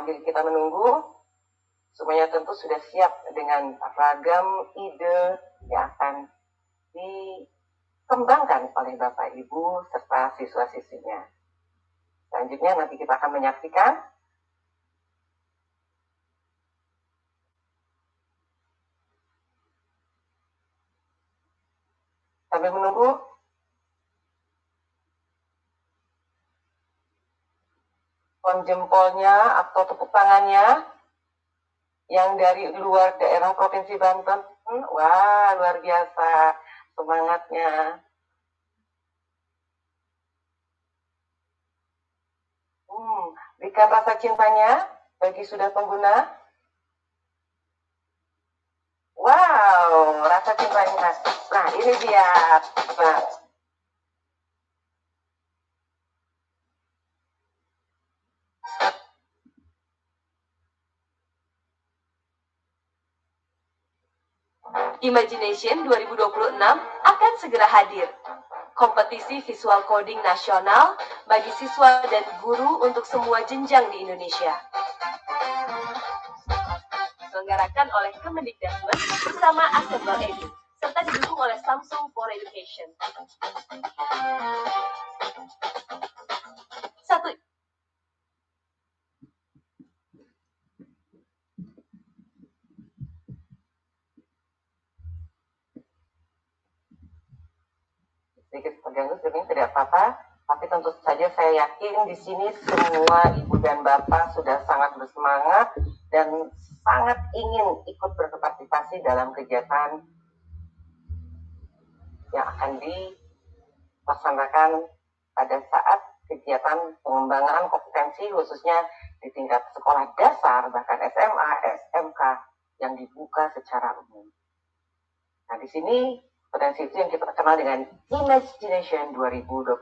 sambil kita menunggu, semuanya tentu sudah siap dengan ragam ide yang akan dikembangkan oleh Bapak Ibu serta siswa-siswinya. Selanjutnya nanti kita akan menyaksikan sambil menunggu jempolnya atau tepuk tangannya yang dari luar daerah Provinsi Banten. Wah, luar biasa semangatnya. Berikan rasa cintanya bagi sudah pengguna. Wow, rasa cintanya. Nah, ini dia. Nah, Imagination 2026 akan segera hadir. Kompetisi visual coding nasional bagi siswa dan guru untuk semua jenjang di Indonesia. Diselenggarakan oleh Kemendikbud bersama Assemble Edu, serta didukung oleh Samsung for Education. sedikit terganggu sebenarnya tidak apa-apa, tapi tentu saja saya yakin di sini semua ibu dan bapak sudah sangat bersemangat dan sangat ingin ikut berpartisipasi dalam kegiatan yang akan dilaksanakan pada saat kegiatan pengembangan kompetensi khususnya di tingkat sekolah dasar, bahkan SMA, SMK yang dibuka secara umum. Nah, di sini potensi itu yang kita kenal dengan Imagination 2026.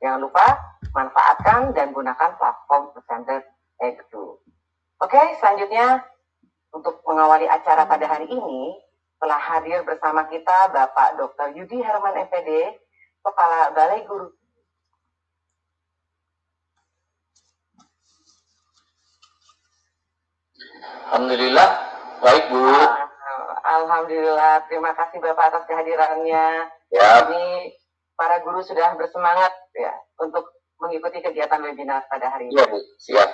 Jangan lupa manfaatkan dan gunakan platform Assemble Edu. Oke, selanjutnya untuk mengawali acara pada hari ini telah hadir bersama kita Bapak Dr. Yudi Herman MPD, Kepala Balai Guru. Alhamdulillah, baik Bu. Alhamdulillah, terima kasih Bapak atas kehadirannya. Ya. Ini para guru sudah bersemangat ya untuk mengikuti kegiatan webinar pada hari ini. Iya Bu, siap.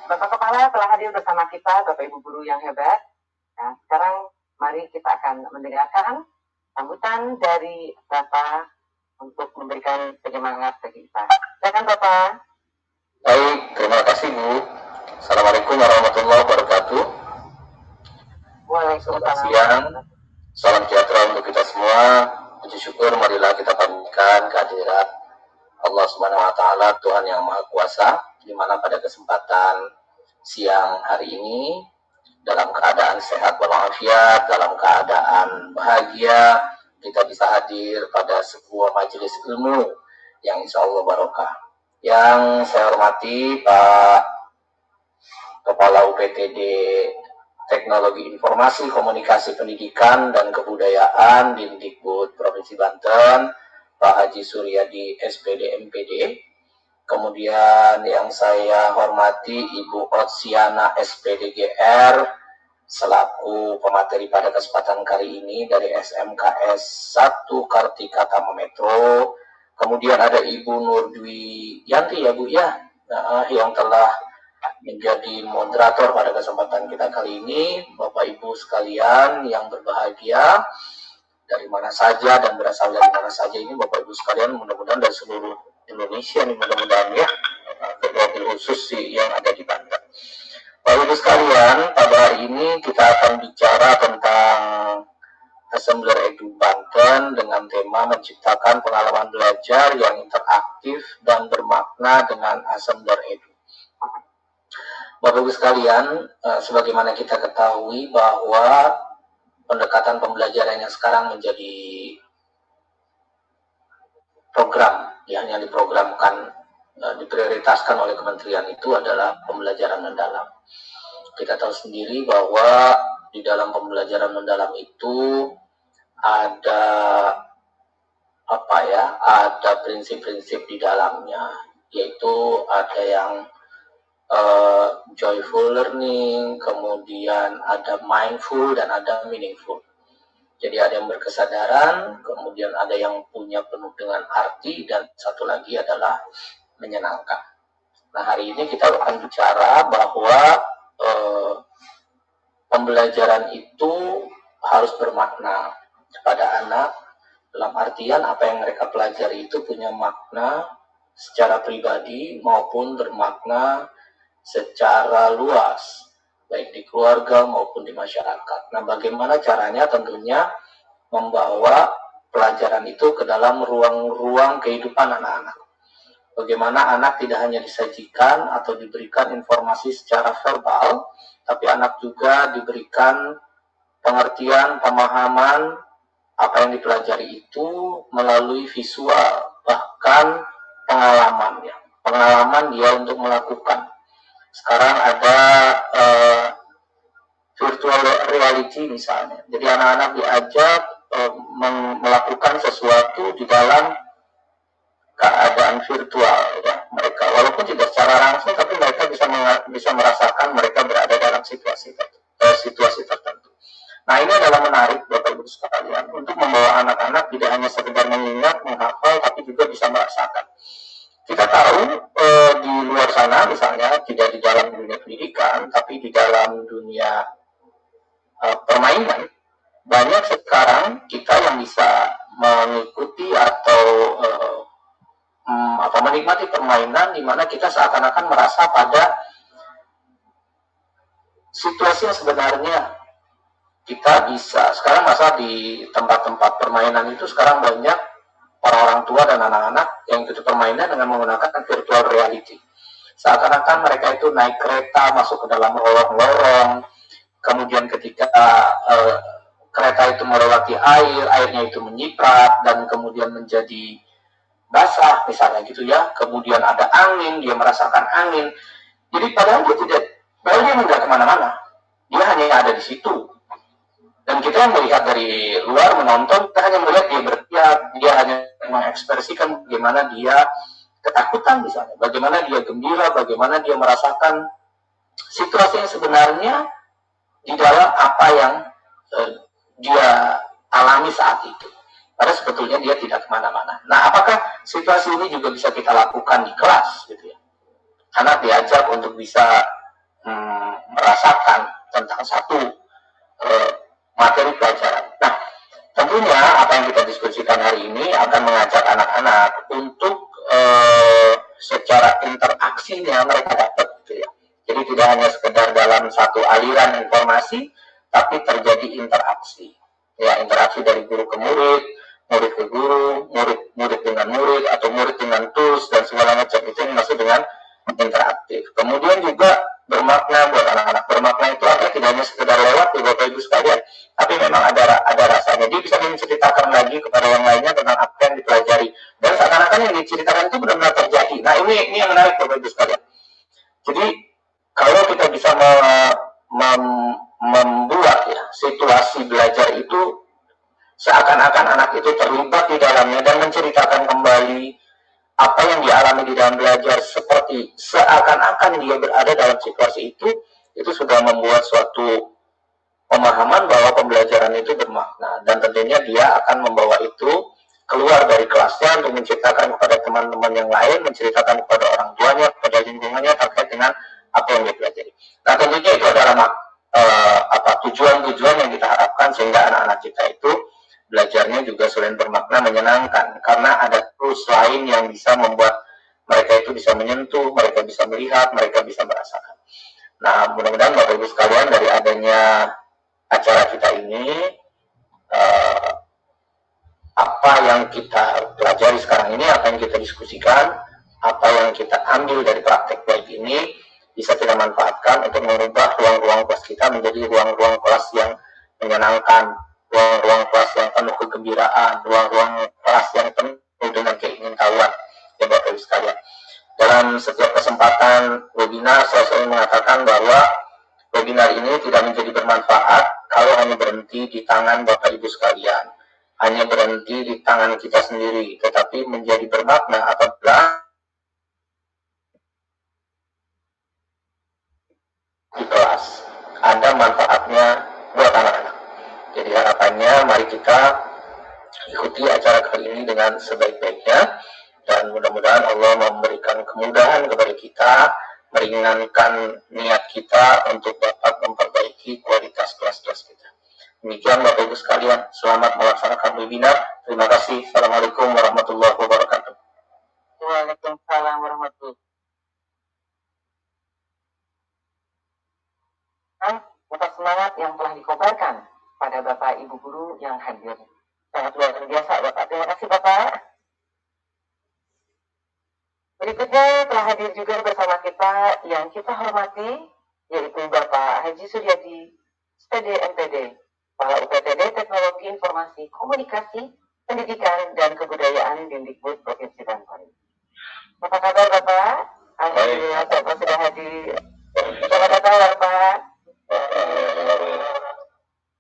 Bapak Kepala telah hadir bersama kita, Bapak Ibu guru yang hebat. Nah, sekarang mari kita akan mendengarkan sambutan dari Bapak untuk memberikan penyemangat bagi kita. Silakan Bapak. Baik, terima kasih Bu. Assalamualaikum warahmatullahi wabarakatuh. Selamat siang, salam sejahtera untuk kita semua. Puji syukur, marilah kita panjatkan kehadirat Allah Subhanahu Wa Taala, Tuhan yang Maha Kuasa, di mana pada kesempatan siang hari ini dalam keadaan sehat walafiat, dalam keadaan bahagia, kita bisa hadir pada sebuah majelis ilmu yang insya Allah barokah. Yang saya hormati Pak Kepala UPTD Teknologi Informasi Komunikasi Pendidikan dan Kebudayaan Dindikbud Provinsi Banten, Pak Haji Suryadi SPD MPD. Kemudian yang saya hormati Ibu Otsiana SPD GR selaku pemateri pada kesempatan kali ini dari SMKS 1 Kartika Tama Metro. Kemudian ada Ibu Nurdwi Yanti ya Bu ya, yang telah menjadi moderator pada kesempatan kita kali ini. Bapak Ibu sekalian yang berbahagia dari mana saja dan berasal dari mana saja ini, Bapak Ibu sekalian, mudah-mudahan dari seluruh Indonesia nih, mudah-mudahan ya, terlebih khusus sih yang ada di Banten. Bapak Ibu sekalian, pada hari ini kita akan bicara tentang Assembler Edu Banten dengan tema menciptakan pengalaman belajar yang interaktif dan bermakna dengan Assembler Edu. Bapak Ibu sekalian, sebagaimana kita ketahui bahwa pendekatan pembelajaran yang sekarang menjadi program yang diprogramkan, diprioritaskan oleh kementerian itu adalah pembelajaran mendalam. Kita tahu sendiri bahwa di dalam pembelajaran mendalam itu ada ada prinsip-prinsip di dalamnya, yaitu ada yang joyful learning, kemudian ada mindful dan ada meaningful. Jadi ada yang berkesadaran, kemudian ada yang punya penuh dengan arti, dan satu lagi adalah menyenangkan. Nah, hari ini kita akan bicara bahwa pembelajaran itu harus bermakna kepada anak, dalam artian apa yang mereka pelajari itu punya makna secara pribadi maupun bermakna secara luas, baik di keluarga maupun di masyarakat. Nah, bagaimana caranya? Tentunya membawa pelajaran itu ke dalam ruang-ruang kehidupan anak-anak. Bagaimana anak tidak hanya disajikan atau diberikan informasi secara verbal, tapi anak juga diberikan pengertian, pemahaman apa yang dipelajari itu melalui visual, bahkan pengalaman dia untuk melakukan. Sekarang ada virtual reality misalnya, jadi anak-anak diajak melakukan sesuatu di dalam keadaan virtual, ya. Mereka walaupun tidak secara langsung, tapi mereka bisa merasakan mereka berada dalam situasi tertentu. Nah, ini adalah menarik Bapak Ibu sekalian untuk membawa anak-anak tidak hanya sekedar mengingat, menghafal, tapi juga bisa merasakan. Kita tahu di luar sana misalnya, tidak di dalam dunia pendidikan, tapi di dalam dunia permainan, banyak sekarang kita yang bisa mengikuti atau menikmati permainan di mana kita seakan-akan merasa pada situasi yang sebenarnya. Kita bisa sekarang masa di tempat-tempat permainan itu sekarang banyak orang tua dan anak-anak yang ikut permainan dengan menggunakan virtual reality. Seakan-akan mereka itu naik kereta masuk ke dalam lorong-lorong, kemudian ketika kereta itu melewati airnya itu menyiprat dan kemudian menjadi basah misalnya gitu ya, kemudian ada angin, dia merasakan angin. Jadi padahal dia tidak kemana-mana, dia hanya ada di situ. Dan kita yang melihat dari luar menonton, kita hanya melihat dia bertiap, dia hanya mengekspresikan bagaimana dia ketakutan misalnya, bagaimana dia gembira, bagaimana dia merasakan situasi yang sebenarnya di dalam apa yang dia alami saat itu. Padahal sebetulnya dia tidak kemana-mana. Nah, apakah situasi ini juga bisa kita lakukan di kelas, gitu ya? Anak diajak untuk bisa merasakan tentang satu materi pelajaran. Nah, tentunya apa yang kita diskusikan hari ini akan mengajak anak-anak untuk secara interaksinya mereka dapat, gitu ya. Jadi tidak hanya sekedar dalam satu aliran informasi, tapi terjadi interaksi. Ya, interaksi dari guru ke murid ke guru, murid dengan murid, atau murid dengan tools dan segala macam, itu yang masuk dengan interaktif. Kemudian juga bermakna buat anak-anak. Bermakna itu apa? Tidak hanya sekedar lewat di Bapak Ibu sekalian, tapi memang ada rasanya. Dia bisa menceritakan lagi kepada yang lainnya tentang apa yang dipelajari. Dan seakan-akan yang diceritakan itu benar-benar terjadi. Nah, ini yang menarik Bapak Ibu sekalian. Jadi kalau kita bisa membuat ya, situasi belajar itu seakan-akan anak itu terlibat di dalamnya dan menceritakan kembali apa yang dialami di dalam belajar, seperti seakan-akan dia berada dalam situasi itu sudah membuat suatu pemahaman bahwa pembelajaran itu bermakna, dan tentunya dia akan membawa itu keluar dari kelasnya untuk menceritakan kepada teman-teman yang lain, menceritakan kepada orang tuanya, kepada lingkungannya terkait dengan apa yang dia pelajari. Nah, tentunya itu adalah tujuan-tujuan yang kita harapkan sehingga anak-anak kita itu belajarnya juga selain bermakna menyenangkan, karena ada tools lain yang bisa membuat mereka itu bisa menyentuh, mereka bisa melihat, mereka bisa merasakan. Nah, mudah-mudahan Bapak Ibu sekalian dari adanya acara kita ini, apa yang kita pelajari sekarang ini, apa yang kita diskusikan, apa yang kita ambil dari praktek baik ini bisa kita manfaatkan untuk mengubah ruang-ruang kelas kita menjadi ruang-ruang kelas yang menyenangkan, ruang-ruang kelas yang penuh kegembiraan, ruang-ruang kelas yang penuh dengan keingintahuan, ya Bapak Ibu sekalian. Dalam setiap kesempatan webinar, saya selalu mengatakan bahwa webinar ini tidak menjadi bermanfaat kalau hanya berhenti di tangan Bapak Ibu sekalian, hanya berhenti di tangan kita sendiri, tetapi menjadi bermakna apabila mari kita ikuti acara kali ini dengan sebaik-baiknya, dan mudah-mudahan Allah memberikan kemudahan kepada kita, meringankan niat kita untuk dapat memperbaiki kualitas kelas-kelas kita. Demikian Bapak Ibu sekalian, selamat melaksanakan webinar. Terima kasih. Assalamualaikum warahmatullahi wabarakatuh. Waalaikumsalam warahmatullahi wabarakatuh. Atas semangat yang telah dikobarkan pada Bapak Ibu Guru yang hadir. Sangat luar biasa Bapak. Terima kasih Bapak. Berikutnya telah hadir juga bersama kita yang kita hormati, yaitu Bapak Haji Suryadi, SPD MPD, Kepala UPTD Teknologi Informasi Komunikasi, Pendidikan dan Kebudayaan Dindikbud Provinsi Banten. Apa kabar Bapak? Alhamdulillah Bapak sudah hadir. Selamat datang Bapak.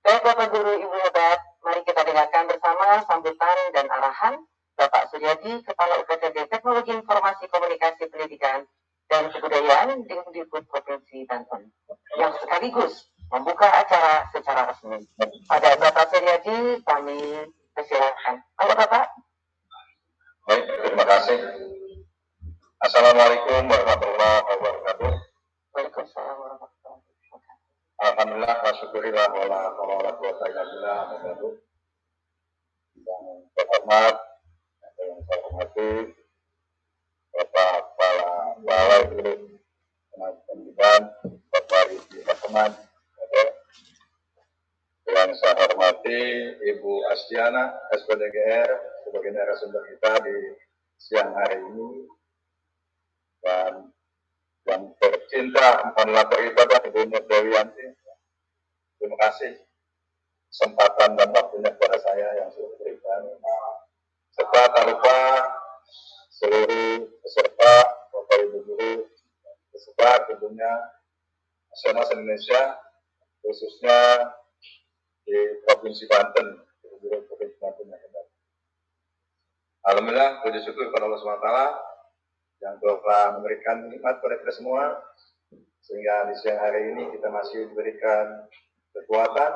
Baik Bapak Guru Ibu hebat, mari kita dengarkan bersama sambutan dan arahan Bapak Suryadi, Kepala UPTD Teknologi Informasi Komunikasi Pendidikan dan Kebudayaan Dindikbud Provinsi Banten, yang sekaligus membuka acara secara resmi. Pada Bapak Suryadi kami persilakan. Halo Bapak. Baik, terima kasih. Assalamualaikum warahmatullahi wabarakatuh. Waalaikumsalam warahmatullahi wabarakatuh. Alhamdulillah, wasyukurillah, wala hawla wala quwwata illa billah. Yang terhormat, yang saya hormati Bapak Kepala Balai Guru Pendidikan, Bapak Rizky Rahman, yang saya hormati Ibu Astiana, SPDGR, sebagai narasumber kita di siang hari ini, dan yang tercinta moderator ibadah Ibu Nur Dewiyanti. Terima kasih kesempatan dan waktunya kepada saya yang sudah diberikan, serta tak lupa seluruh peserta, Bapak Ibu Guru, tersebar tentunya nasional Indonesia, khususnya di Provinsi Banten, di Provinsi Banten yang hebat. Alhamdulillah, puji syukur kepada Allah SWT yang telah memberikan nikmat kepada kita semua, sehingga di siang hari ini kita masih diberikan kekuatan,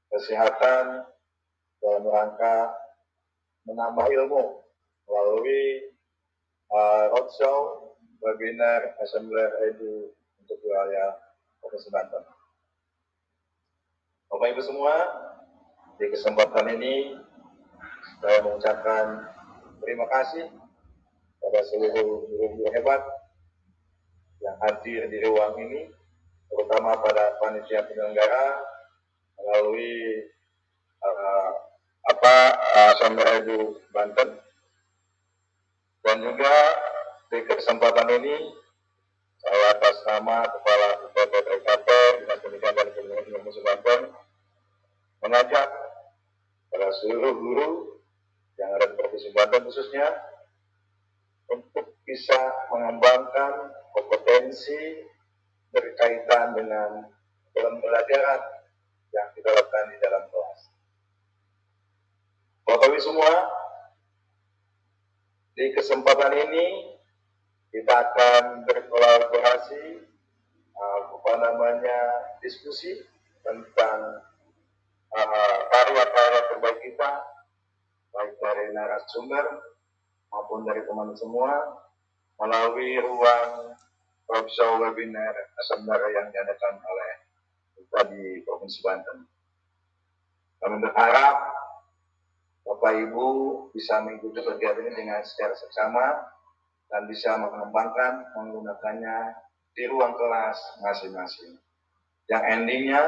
kesehatan, dalam rangka menambah ilmu melalui roadshow, webinar, assembler edu untuk wilayah Provinsi Banten. Bapak Ibu semua, di kesempatan ini saya mengucapkan terima kasih pada seluruh guru-guru hebat yang hadir di ruang ini, terutama pada panitia penyelenggara melalui Assembler Edu Banten, dan juga di kesempatan ini saya atas nama Kepala UPTD Dinas Pendidikan dan Kebudayaan Provinsi Banten mengajak pada seluruh guru yang ada di Provinsi Banten khususnya untuk bisa mengembangkan kompetensi berkaitan dengan pembelajaran yang kita lakukan di dalam kelas. Bapak Ibu semua, di kesempatan ini kita akan berkolaborasi, diskusi tentang karya-karya terbaik kita, baik dari narasumber maupun dari teman semua, melalui ruang roadshow webinar assembler yang diadakan oleh kita di Provinsi Banten. Kami berharap Bapak Ibu bisa mengikuti kegiatan ini dengan secara seksama dan bisa mengembangkan menggunakannya di ruang kelas masing-masing. Yang endingnya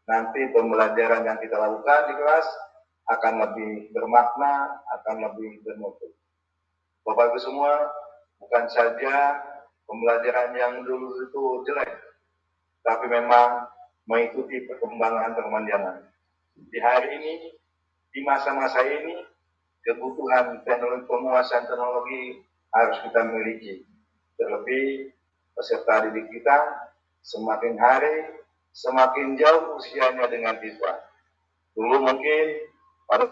nanti pembelajaran yang kita lakukan di kelas akan lebih bermakna, akan lebih bermutu. Bapak Ibu semua, bukan saja pembelajaran yang dulu itu jelek, tapi memang mengikuti perkembangan zaman. Di hari ini, di masa-masa ini, kebutuhan teknologi, penguasaan teknologi harus kita miliki. Terlebih peserta didik kita semakin hari semakin jauh usianya dengan kita. Dulu mungkin pada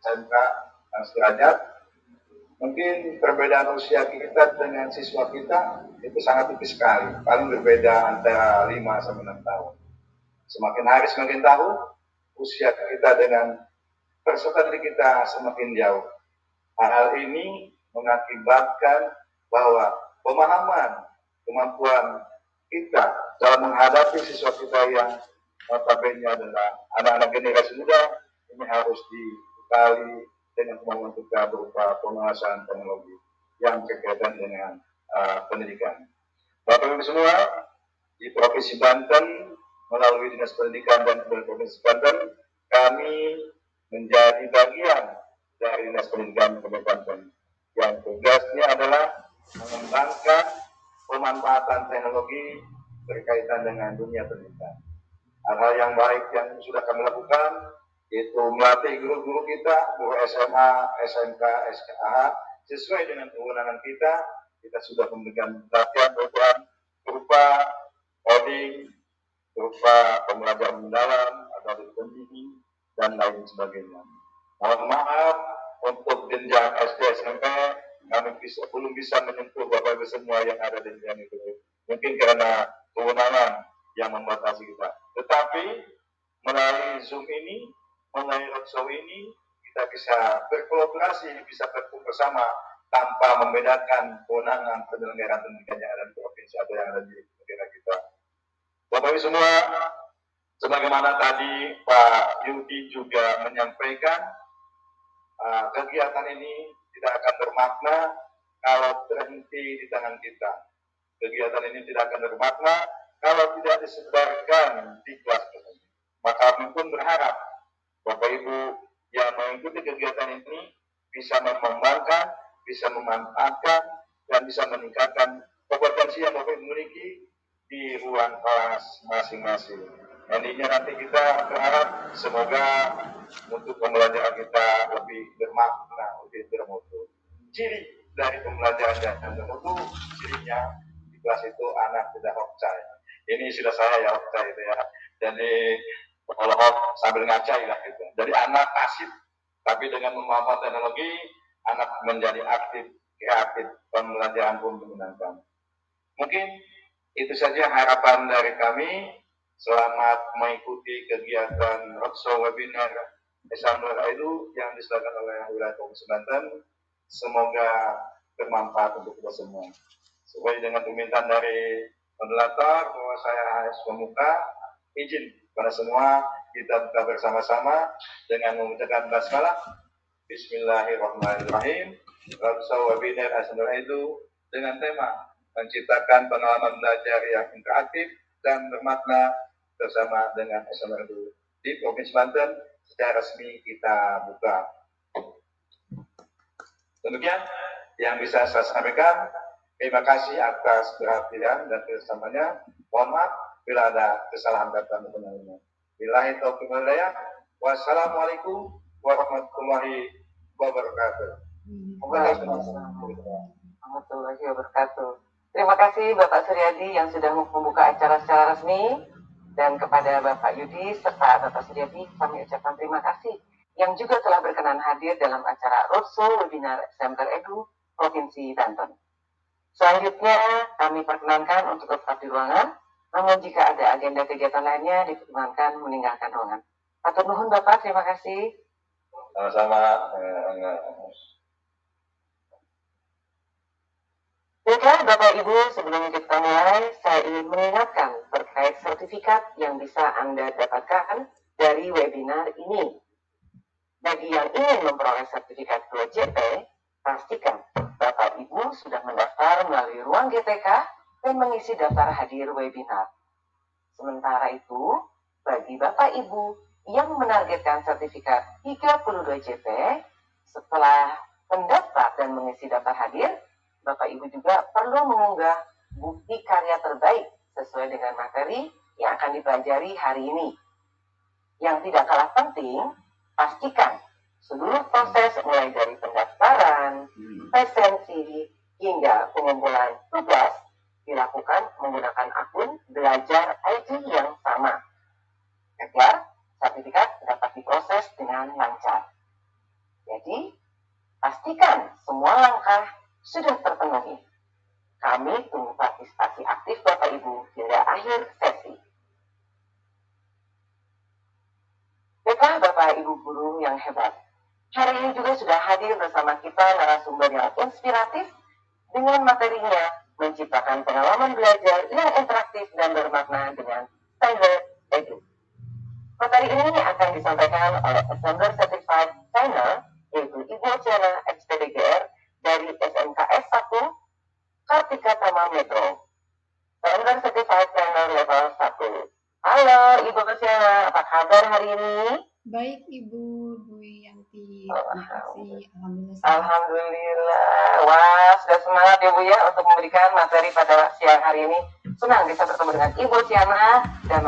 SMK dan sederajat, mungkin perbedaan usia kita dengan siswa kita itu sangat tipis sekali, paling berbeda antara 5 sampai 6 tahun. Semakin hari semakin tahun, usia kita dengan peserta didik kita semakin jauh. Hal ini mengakibatkan bahwa pemahaman, kemampuan kita dalam menghadapi siswa kita yang notabene adalah anak-anak generasi muda ini harus dibekali dengan kemampuan kita berupa penguasaan teknologi yang berkaitan dengan pendidikan. Bapak Ibu semua, di Provinsi Banten melalui Dinas Pendidikan dan Kebudayaan Provinsi Banten, kami menjadi bagian dari Dinas Pendidikan Kabupaten Banten yang tugasnya adalah mengembangkan pemanfaatan teknologi berkaitan dengan dunia pendidikan. Hal-hal yang baik yang sudah kami lakukan yaitu melatih guru-guru kita, guru SMA, SMK, SKA, sesuai dengan kewenangan kita. Kita sudah memberikan pelatihan berupa coding, berupa pembelajaran mendalam atau pembimbing dan lain sebagainya. Mohon maaf untuk jenjang SD SMP kami belum bisa menyentuh Bapak Ibu semua yang ada di jenjang itu. Mungkin karena kewenangan yang membatasi kita. Tetapi melalui Zoom ini, melalui roadshow ini, kita bisa berkolaborasi, bisa berkumpul bersama tanpa membedakan kewenangan penyelenggaraan pendidikan yang ada di provinsi atau yang ada di negara kita. Bapak Ibu semua, sebagaimana tadi Pak Yudi juga menyampaikan, kegiatan ini tidak akan bermakna kalau berhenti di tangan kita. Kegiatan ini tidak akan bermakna kalau tidak disebarkan di kelas tersebut. Maka kami pun berharap Bapak Ibu yang mengikuti kegiatan ini bisa mengembangkan, bisa memanfaatkan, dan bisa meningkatkan kompetensi yang Bapak Ibu miliki di ruang kelas masing-masing. Nantinya nanti kita berharap semoga untuk pembelajaran kita lebih bermakna, lebih bermutu. Ciri dari pembelajaran yang bermutu, cirinya di kelas itu anak tidak hokcai. Ini sudah saya ya hokcai itu ya. Jadi kalau hok sambil ngacai lah gitu. Jadi anak pasif, tapi dengan memanfaatkan teknologi, anak menjadi aktif, kreatif, pembelajaran pun menyenangkan. Mungkin itu saja harapan dari kami. Selamat mengikuti kegiatan roadshow webinar Esamul itu yang diselenggarakan oleh wilayah Provinsi Banten. Semoga bermanfaat untuk kita semua. Sesuai dengan permintaan dari moderator bahwa saya harus membuka, izin pada semua kita buka bersama-sama dengan membacakan basmalah. Bismillahirrahmanirrahim. Roadshow webinar Esamul itu dengan tema menciptakan pengalaman belajar yang interaktif dan bermakna bersama dengan SMRU di Provinsi Banten secara resmi kita buka. Demikian yang bisa saya sampaikan. Terima kasih atas perhatian dan kerjasamanya. Mohon maaf bila ada kesalahan kata dan penanya. Billahi taufiq wal hidayah. Wassalamualaikum warahmatullahi wabarakatuh. Waalaikumsalam warahmatullahi wabarakatuh. Terima kasih Bapak Suryadi yang sudah membuka acara secara resmi, dan kepada Bapak Yudi serta Bapak Suryadi kami ucapkan terima kasih yang juga telah berkenan hadir dalam acara roadshow webinar SMK Edu Provinsi Banten. Selanjutnya kami perkenankan untuk tetap di ruangan, namun jika ada agenda kegiatan lainnya diperkenankan meninggalkan ruangan. Atur nuhun Bapak, terima kasih. Sama-sama. Baiklah Bapak Ibu, sebelum kita mulai, saya ingin mengingatkan terkait sertifikat yang bisa Anda dapatkan dari webinar ini. Bagi yang ingin memperoleh sertifikat 2JP, pastikan Bapak Ibu sudah mendaftar melalui ruang GTK dan mengisi daftar hadir webinar. Sementara itu, bagi Bapak Ibu yang menargetkan sertifikat 32JP, setelah mendaftar dan mengisi daftar hadir, Bapak Ibu juga perlu mengunggah bukti karya terbaik sesuai dengan materi yang akan dipelajari hari ini. Yang tidak kalah penting, pastikan seluruh proses mulai dari pendaftaran, presensi, hingga pengumpulan tugas dilakukan menggunakan akun belajar ID yang sama, agar sertifikat dapat diproses dengan lancar. Jadi, pastikan semua langkah sudah terpenuhi. Kami tunggu partisipasi aktif Bapak Ibu hingga akhir sesi. guru yang hebat. Hari ini juga sudah hadir bersama kita narasumber yang inspiratif dengan materinya menciptakan pengalaman belajar yang interaktif dan bermakna dengan Standard Edu. Materi ini akan disampaikan oleh Assembler Certified Trainer, yaitu Ibu Ciana SPDGR dari SMKS 1 Kartika Tama Metro. Assembler Certified Trainer level 1. Halo Ibu Ciana, apa kabar hari ini? Baik Ibu Dwi Yanti, terima kasih. Alhamdulillah. Wah, sudah semangat ya Bu ya untuk memberikan materi pada siang hari ini. Senang bisa bertemu dengan Ibu Ciana dan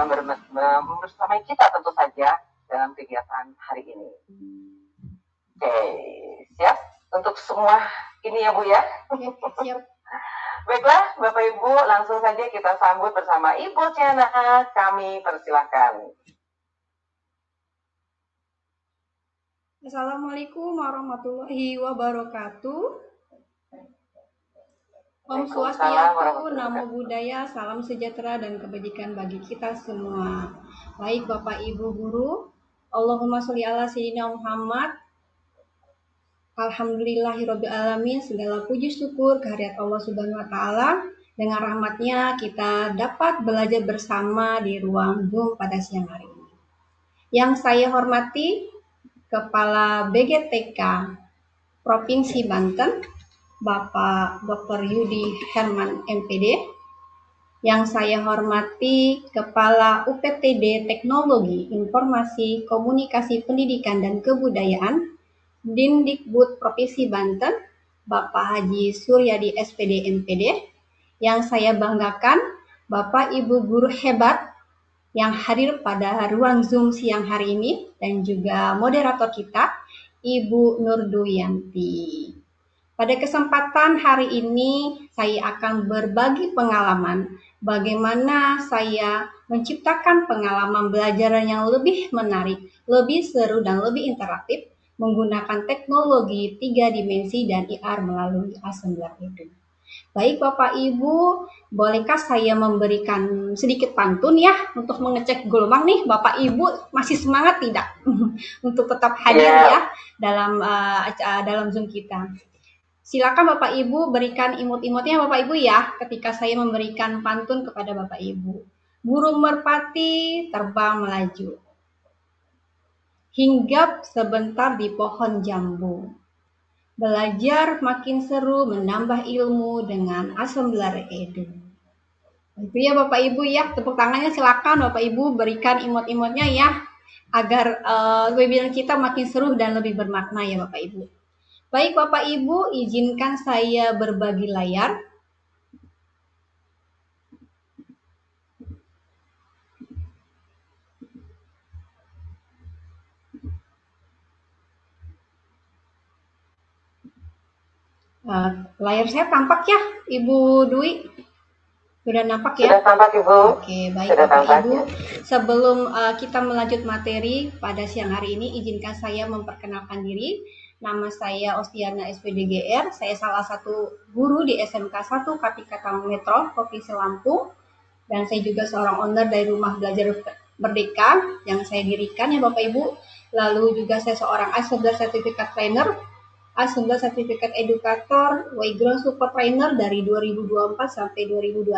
membersamai kita tentu saja dalam kegiatan hari ini. Oke, siap untuk semua ini ya Bu ya? Siap. Baiklah Bapak Ibu, langsung saja kita sambut bersama Ibu Ciana. Kami persilahkan. Assalamualaikum warahmatullahi wabarakatuh. Om Swastiastu, Namo Buddhaya, salam sejahtera dan kebajikan bagi kita semua. Baik Bapak Ibu Guru, Allahumma sholli ala sayyidina Muhammad. Alhamdulillahirabbil alamin, segala puji syukur kehadirat Allah Subhanahu wa taala. Dengan rahmatnya kita dapat belajar bersama di ruang Zoom pada siang hari ini. Yang saya hormati Kepala BGTK Provinsi Banten, Bapak Dr. Yudi Herman MPD. Yang saya hormati Kepala UPTD Teknologi Informasi Komunikasi Pendidikan dan Kebudayaan, Dindikbud Provinsi Banten, Bapak Haji Suryadi SPD MPD. Yang saya banggakan, Bapak Ibu guru hebat yang hadir pada ruang Zoom siang hari ini, dan juga moderator kita, Ibu Nurduyanti. Pada kesempatan hari ini, saya akan berbagi pengalaman bagaimana saya menciptakan pengalaman belajar yang lebih menarik, lebih seru, dan lebih interaktif menggunakan teknologi 3 dimensi dan IR melalui Assembler Edu. Baik Bapak Ibu, bolehkah saya memberikan sedikit pantun ya untuk mengecek gelombang nih, Bapak Ibu masih semangat tidak untuk tetap hadir ya dalam Zoom kita. Silakan Bapak Ibu berikan imut-imutnya Bapak Ibu ya ketika saya memberikan pantun kepada Bapak Ibu. Burung merpati terbang melaju, hinggap sebentar di pohon jambu. Belajar makin seru, menambah ilmu dengan Assembler Edu. Itu ya Bapak Ibu ya, tepuk tangannya silakan Bapak Ibu berikan imut-imutnya ya, agar webinar kita makin seru dan lebih bermakna ya Bapak Ibu. Baik Bapak Ibu, izinkan saya berbagi layar. Layar saya tampak ya, Ibu Dwi? Sudah nampak ya? Sudah tampak Ibu. Oke, baik Bapak Ibu. Sebelum kita melanjut materi pada siang hari ini, izinkan saya memperkenalkan diri. Nama saya Ostiana SPDGR. Saya salah satu guru di SMK 1 Kartika Tama Metro, Provinsi Lampung. Dan saya juga seorang owner dari Rumah Belajar Merdeka yang saya dirikan ya Bapak Ibu. Lalu juga saya seorang Assembler Certificate Trainer, Assembler Certificate Educator, Wayground Support Trainer dari 2024 sampai 2026,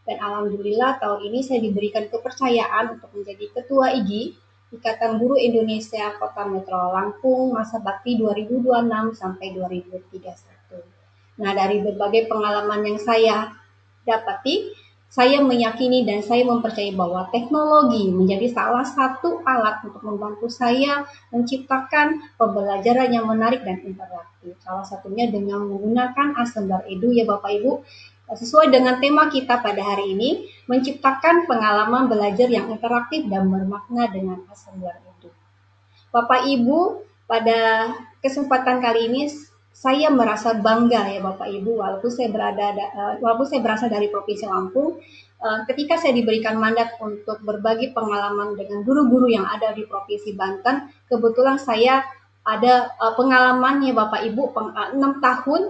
dan alhamdulillah tahun ini saya diberikan kepercayaan untuk menjadi Ketua IGI, Ikatan Guru Indonesia Kota Metro Lampung, masa bakti 2026 sampai 2031. Nah, dari berbagai pengalaman yang saya dapati, saya meyakini dan saya mempercayai bahwa teknologi menjadi salah satu alat untuk membantu saya menciptakan pembelajaran yang menarik dan interaktif. Salah satunya dengan menggunakan Assembler Edu ya Bapak Ibu. Sesuai dengan tema kita pada hari ini, menciptakan pengalaman belajar yang interaktif dan bermakna dengan Assembler Edu. Bapak Ibu, pada kesempatan kali ini saya merasa bangga ya Bapak Ibu, walaupun saya berasal dari Provinsi Lampung, ketika saya diberikan mandat untuk berbagi pengalaman dengan guru-guru yang ada di Provinsi Banten. Kebetulan saya ada pengalaman ya Bapak Ibu, 6 tahun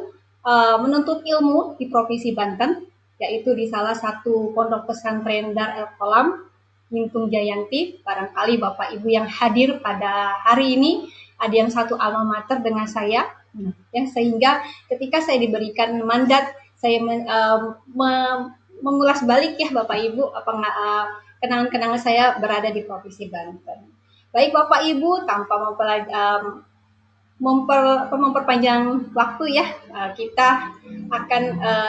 menuntut ilmu di Provinsi Banten, yaitu di salah satu pondok pesantren Dar El Kolam Gintung Jayanti. Barangkali Bapak Ibu yang hadir pada hari ini ada yang satu alma mater dengan saya, ya, sehingga ketika saya diberikan mandat, saya mengulas balik ya Bapak Ibu kenangan-kenangan saya berada di Provinsi Banten. Baik Bapak Ibu, tanpa memperpanjang waktu ya,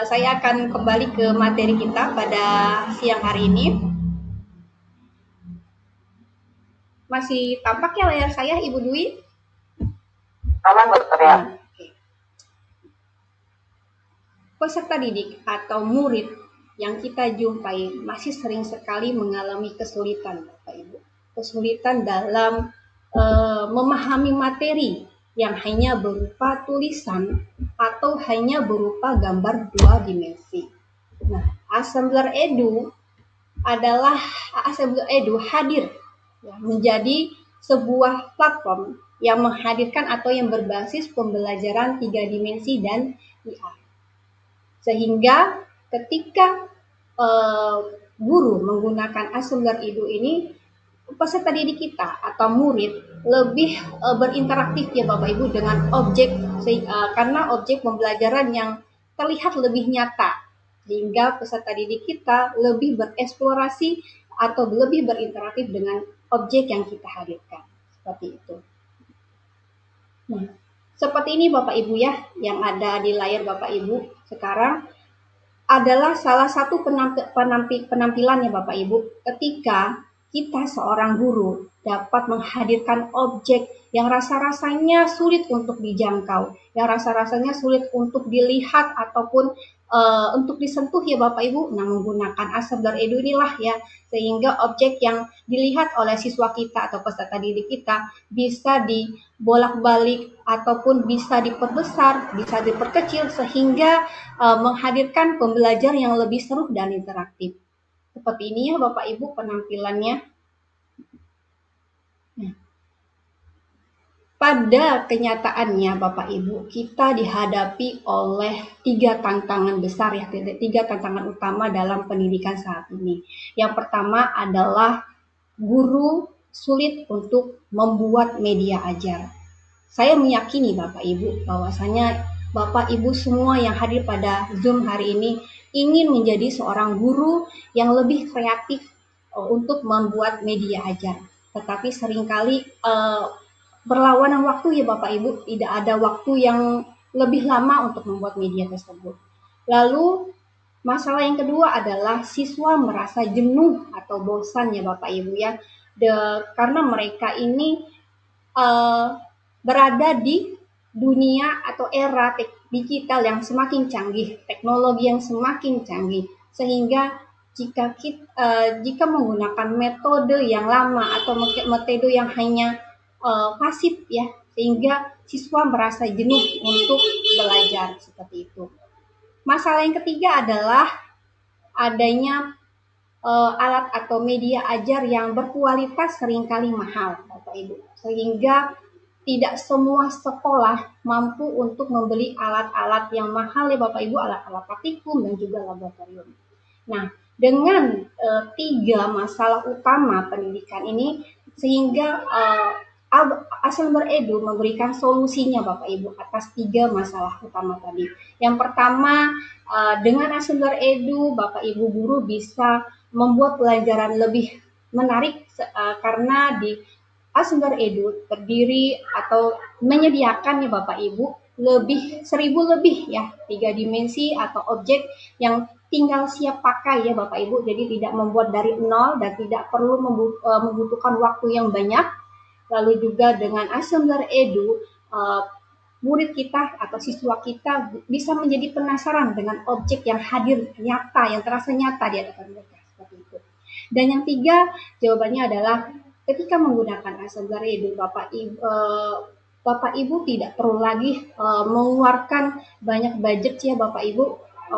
saya akan kembali ke materi kita pada siang hari ini. Masih tampak ya layar saya, Ibu Dwi? Aman, Dokter ya. Peserta didik atau murid yang kita jumpai masih sering sekali mengalami kesulitan, Bapak Ibu. Kesulitan dalam memahami materi yang hanya berupa tulisan atau hanya berupa gambar 2 dimensi. Nah, Assembler Edu hadir ya, menjadi sebuah platform yang menghadirkan atau yang berbasis pembelajaran 3 dimensi dan VR. Sehingga ketika guru menggunakan Assembler Edu ini, peserta didik kita atau murid lebih berinteraktif ya Bapak Ibu dengan objek, karena objek pembelajaran yang terlihat lebih nyata, sehingga peserta didik kita lebih bereksplorasi atau lebih berinteraktif dengan objek yang kita hadirkan, seperti itu. Nah, seperti ini Bapak Ibu ya, yang ada di layar Bapak Ibu sekarang adalah salah satu penampilannya Bapak Ibu ketika kita seorang guru dapat menghadirkan objek yang rasa-rasanya sulit untuk dijangkau, yang rasa-rasanya sulit untuk dilihat ataupun untuk disentuh ya Bapak Ibu. Nah, menggunakan Assembler Edu inilah ya, sehingga objek yang dilihat oleh siswa kita atau peserta didik kita bisa dibolak-balik ataupun bisa diperbesar, bisa diperkecil, sehingga menghadirkan pembelajaran yang lebih seru dan interaktif. Seperti ini ya Bapak Ibu penampilannya. Nah, pada kenyataannya Bapak Ibu, kita dihadapi oleh 3 tantangan besar ya, 3 tantangan utama dalam pendidikan saat ini. Yang pertama adalah guru sulit untuk membuat media ajar. Saya meyakini Bapak Ibu bahwasanya Bapak Ibu semua yang hadir pada Zoom hari ini ingin menjadi seorang guru yang lebih kreatif untuk membuat media ajar. Tetapi seringkali berlawanan waktu ya Bapak Ibu, tidak ada waktu yang lebih lama untuk membuat media tersebut. Lalu masalah yang kedua adalah siswa merasa jenuh atau bosan ya Bapak Ibu ya, karena mereka ini berada di dunia atau era digital yang semakin canggih, teknologi yang semakin canggih, sehingga jika menggunakan metode yang lama atau metode yang hanya pasif ya, sehingga siswa merasa jenuh untuk belajar seperti itu. Masalah yang ketiga adalah adanya alat atau media ajar yang berkualitas seringkali mahal, Bapak Ibu, sehingga tidak semua sekolah mampu untuk membeli alat-alat yang mahal ya Bapak Ibu, alat-alat praktikum dan juga laboratorium. Nah, dengan 3 masalah utama pendidikan ini, sehingga Assembler Edu memberikan solusinya Bapak Ibu atas 3 masalah utama tadi. Yang pertama, dengan Assembler Edu Bapak Ibu guru bisa membuat pelajaran lebih menarik karena di Assembler Edu terdiri atau menyediakan ya Bapak Ibu lebih 1000 lebih ya 3 dimensi atau objek yang tinggal siap pakai ya Bapak Ibu. Jadi tidak membuat dari nol dan tidak perlu membutuhkan waktu yang banyak. Lalu juga dengan Assembler Edu murid kita atau siswa kita bisa menjadi penasaran dengan objek yang hadir nyata, yang terasa nyata di hadapan mereka seperti itu. Dan yang 3 jawabannya adalah ketika menggunakan Assembler Edu Bapak Ibu tidak perlu lagi mengeluarkan banyak budget ya Bapak Ibu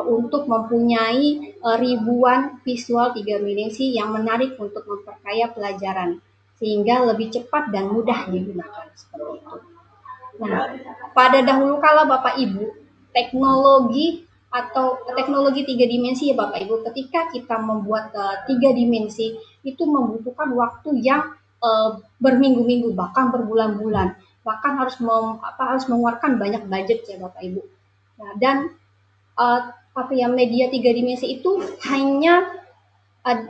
untuk mempunyai ribuan visual 3 dimensi yang menarik untuk memperkaya pelajaran, sehingga lebih cepat dan mudah digunakan seperti itu. Nah, pada dahulu kala Bapak Ibu, teknologi atau teknologi 3 dimensi ya Bapak Ibu. Ketika kita membuat 3 dimensi itu membutuhkan waktu yang berminggu-minggu bahkan berbulan-bulan, bahkan harus mengeluarkan banyak budget ya Bapak Ibu. Nah, dan media 3 dimensi itu hanya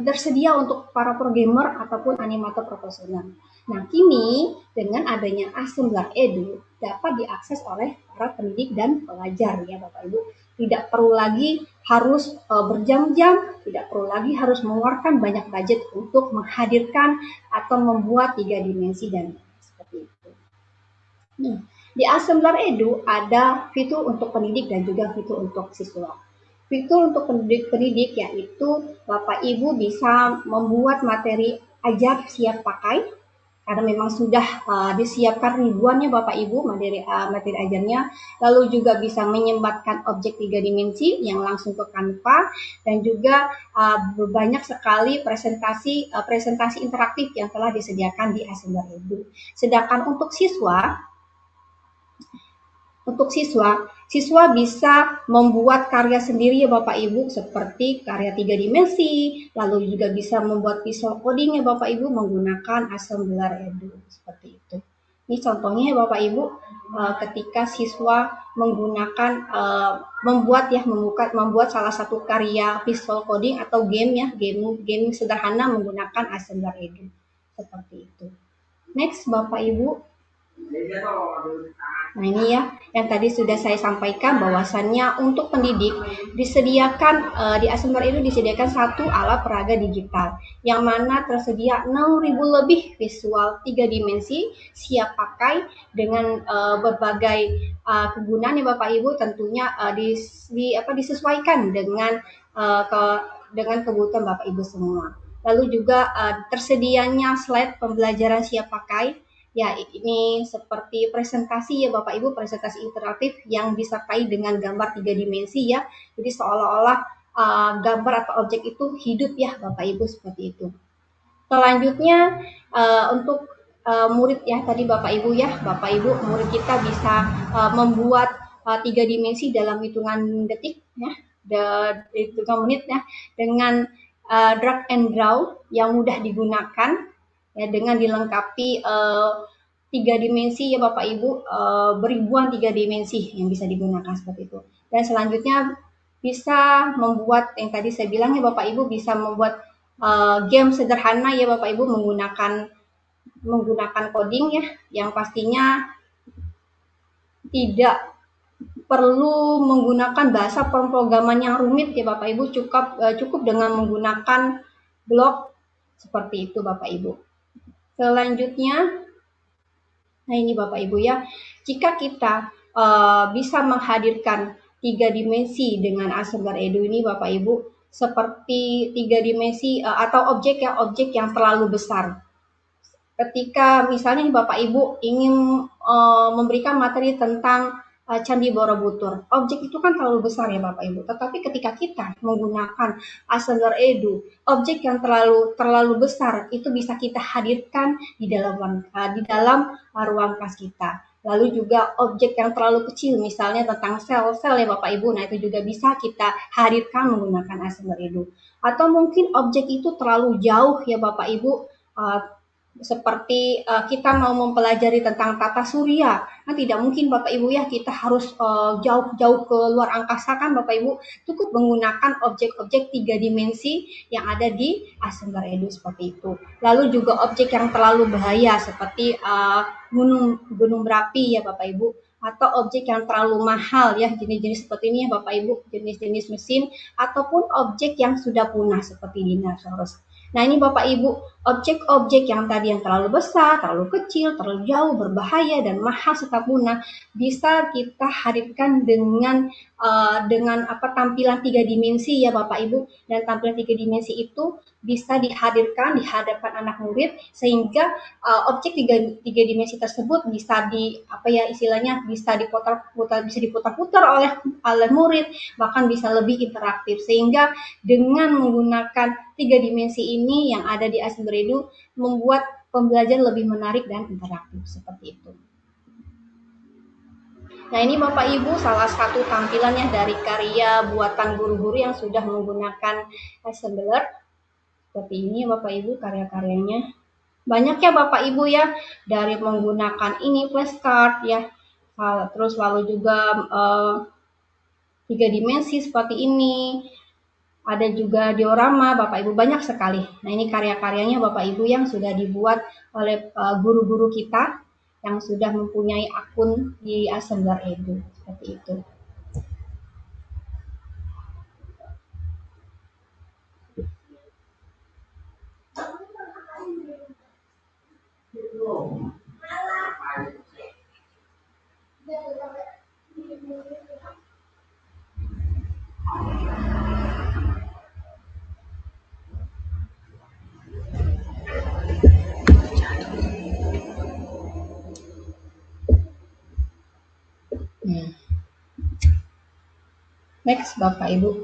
tersedia untuk para programmer ataupun animator profesional. Nah, kini dengan adanya Assembler Edu dapat diakses oleh para pendidik dan pelajar ya Bapak Ibu. Tidak perlu lagi harus berjam-jam, tidak perlu lagi harus mengeluarkan banyak budget untuk menghadirkan atau membuat 3 dimensi dan seperti itu. Di Assembler Edu ada fitur untuk pendidik dan juga fitur untuk siswa. Fitur untuk pendidik yaitu Bapak Ibu bisa membuat materi ajar siap pakai karena memang sudah disiapkan ribuannya Bapak Ibu materi ajarnya, lalu juga bisa menyematkan objek 3 dimensi yang langsung ke Canva dan juga banyak sekali presentasi interaktif yang telah disediakan di Assembler Edu. Sedangkan untuk siswa bisa membuat karya sendiri ya Bapak Ibu seperti karya 3 dimensi, lalu juga bisa membuat visual coding ya Bapak Ibu menggunakan Assembler Edu seperti itu. Ini contohnya ya Bapak Ibu ketika siswa menggunakan membuat salah satu karya visual coding atau game sederhana menggunakan Assembler Edu seperti itu. Next Bapak Ibu. Nah ini ya, yang tadi sudah saya sampaikan bahwasannya untuk pendidik disediakan di Assembler itu disediakan satu alat peraga digital yang mana tersedia 6.000 lebih visual 3 dimensi siap pakai dengan berbagai kegunaan ya Bapak Ibu tentunya disesuaikan dengan kebutuhan Bapak Ibu semua. Lalu juga tersedianya slide pembelajaran siap pakai. Ya, ini seperti presentasi ya Bapak Ibu, presentasi interaktif yang disertai dengan gambar 3 dimensi ya. Jadi seolah-olah gambar atau objek itu hidup ya Bapak Ibu seperti itu. Selanjutnya untuk murid ya tadi Bapak Ibu murid kita bisa membuat 3 dimensi dalam hitungan detik ya, hitungan menit ya dengan drag and draw yang mudah digunakan. Ya, dengan dilengkapi 3 dimensi ya Bapak Ibu, beribuan 3 dimensi yang bisa digunakan seperti itu. Dan selanjutnya bisa membuat yang tadi saya bilang ya Bapak Ibu bisa membuat game sederhana ya Bapak Ibu menggunakan coding ya yang pastinya tidak perlu menggunakan bahasa pemrograman yang rumit ya Bapak Ibu, cukup dengan menggunakan blok seperti itu Bapak Ibu. Selanjutnya, nah ini Bapak Ibu ya, jika kita bisa menghadirkan 3 dimensi dengan Assembler Edu ini Bapak Ibu, seperti 3 dimensi atau objek yang terlalu besar. Ketika misalnya Bapak Ibu ingin memberikan materi tentang Candi Borobudur, objek itu kan terlalu besar ya Bapak Ibu. Tetapi ketika kita menggunakan Assembler Edu, objek yang terlalu besar itu bisa kita hadirkan di dalam ruang kelas kita. Lalu juga objek yang terlalu kecil, misalnya tentang sel-sel ya Bapak Ibu, nah itu juga bisa kita hadirkan menggunakan Assembler Edu. Atau mungkin objek itu terlalu jauh ya Bapak Ibu, seperti kita mau mempelajari tentang tata surya, kan tidak mungkin Bapak Ibu ya kita harus jauh-jauh ke luar angkasa kan Bapak Ibu, cukup menggunakan objek-objek 3 dimensi yang ada di Assembler Edu seperti itu. Lalu juga objek yang terlalu bahaya seperti gunung berapi ya Bapak Ibu, atau objek yang terlalu mahal ya jenis-jenis seperti ini ya Bapak Ibu, jenis-jenis mesin ataupun objek yang sudah punah seperti dinosaurus. Nah ini Bapak Ibu, objek-objek yang tadi yang terlalu besar, terlalu kecil, terlalu jauh, berbahaya dan mahal serta punah bisa kita hadirkan dengan tampilan 3 dimensi ya Bapak Ibu, dan tampilan 3 dimensi itu bisa dihadirkan di hadapan anak murid sehingga objek 3 dimensi tersebut bisa bisa diputar-putar oleh murid, bahkan bisa lebih interaktif sehingga dengan menggunakan 3 dimensi ini yang ada di Assembler Edu membuat pembelajaran lebih menarik dan interaktif seperti itu. Nah, ini Bapak Ibu salah satu tampilannya dari karya buatan guru-guru yang sudah menggunakan assembler. Seperti ini Bapak Ibu karya-karyanya. Banyak ya Bapak Ibu ya, dari menggunakan ini flashcard ya, terus lalu juga 3 dimensi seperti ini. Ada juga diorama Bapak Ibu, banyak sekali. Nah, ini karya-karyanya Bapak Ibu yang sudah dibuat oleh guru-guru kita yang sudah mempunyai akun di Assembler Edu, seperti itu. Next Bapak Ibu.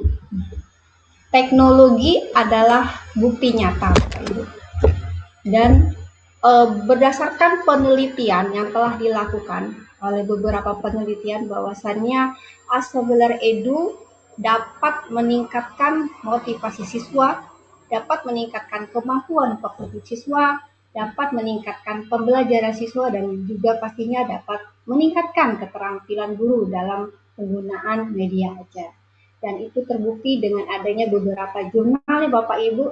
Teknologi adalah bukti nyata Bapak Ibu. Dan berdasarkan penelitian yang telah dilakukan oleh beberapa penelitian bahwasannya Assembler Edu dapat meningkatkan motivasi siswa, dapat meningkatkan kemampuan kognitif siswa, dapat meningkatkan pembelajaran siswa, dan juga pastinya dapat meningkatkan keterampilan guru dalam penggunaan media ajar. Dan itu terbukti dengan adanya beberapa jurnal Bapak Ibu,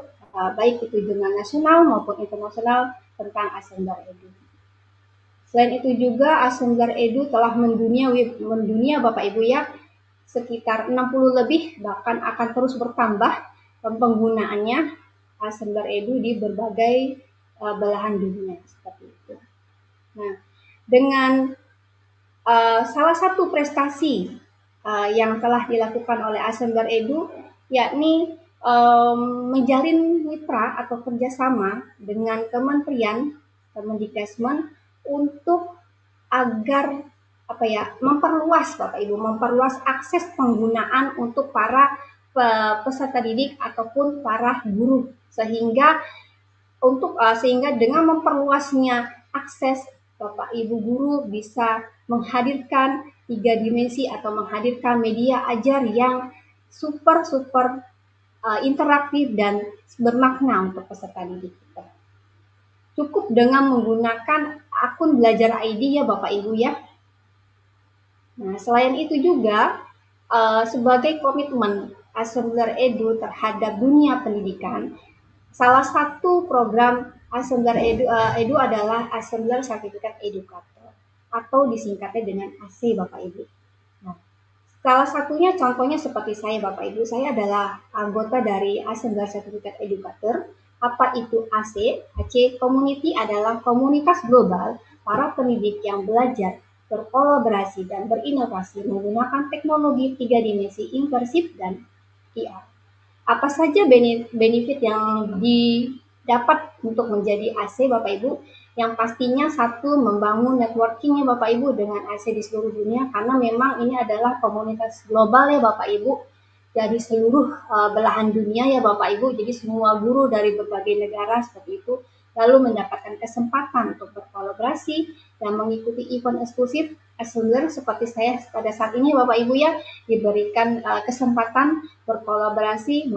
baik itu jurnal nasional maupun internasional tentang Assembler Edu. Selain itu juga Assembler Edu telah mendunia Bapak Ibu ya, sekitar 60 lebih, bahkan akan terus bertambah penggunaannya Assembler Edu di berbagai belahan dunia seperti itu. Nah, dengan salah satu prestasi yang telah dilakukan oleh Assembler Edu, yakni menjalin mitra atau kerjasama dengan Kementerian Kemendikbudristek untuk agar memperluas Bapak Ibu, memperluas akses penggunaan untuk para peserta didik ataupun para guru, sehingga dengan memperluasnya akses, Bapak Ibu guru bisa menghadirkan 3 dimensi atau menghadirkan media ajar yang super interaktif dan bermakna untuk peserta didik kita. Cukup dengan menggunakan akun Belajar ID ya Bapak Ibu ya. Nah, selain itu juga sebagai komitmen Assembler Edu terhadap dunia pendidikan, salah satu program Assembler Edu adalah Assembler Sertifikat Educator atau disingkatnya dengan AC Bapak Ibu. Nah, salah satunya contohnya seperti saya Bapak Ibu, saya adalah anggota dari Assembler Sertifikat Educator. Apa itu AC? AC Community adalah komunitas global para pendidik yang belajar, berkolaborasi dan berinovasi menggunakan teknologi 3 dimensi imersif dan VR. Apa saja benefit yang didapat untuk menjadi AC Bapak Ibu? Yang pastinya satu, membangun networkingnya Bapak Ibu dengan AC di seluruh dunia, karena memang ini adalah komunitas global ya Bapak Ibu, dari seluruh belahan dunia ya Bapak Ibu, jadi semua guru dari berbagai negara seperti itu, lalu mendapatkan kesempatan untuk berkolaborasi dan mengikuti event eksklusif Assembler seperti saya pada saat ini Bapak Ibu ya, diberikan kesempatan berkolaborasi,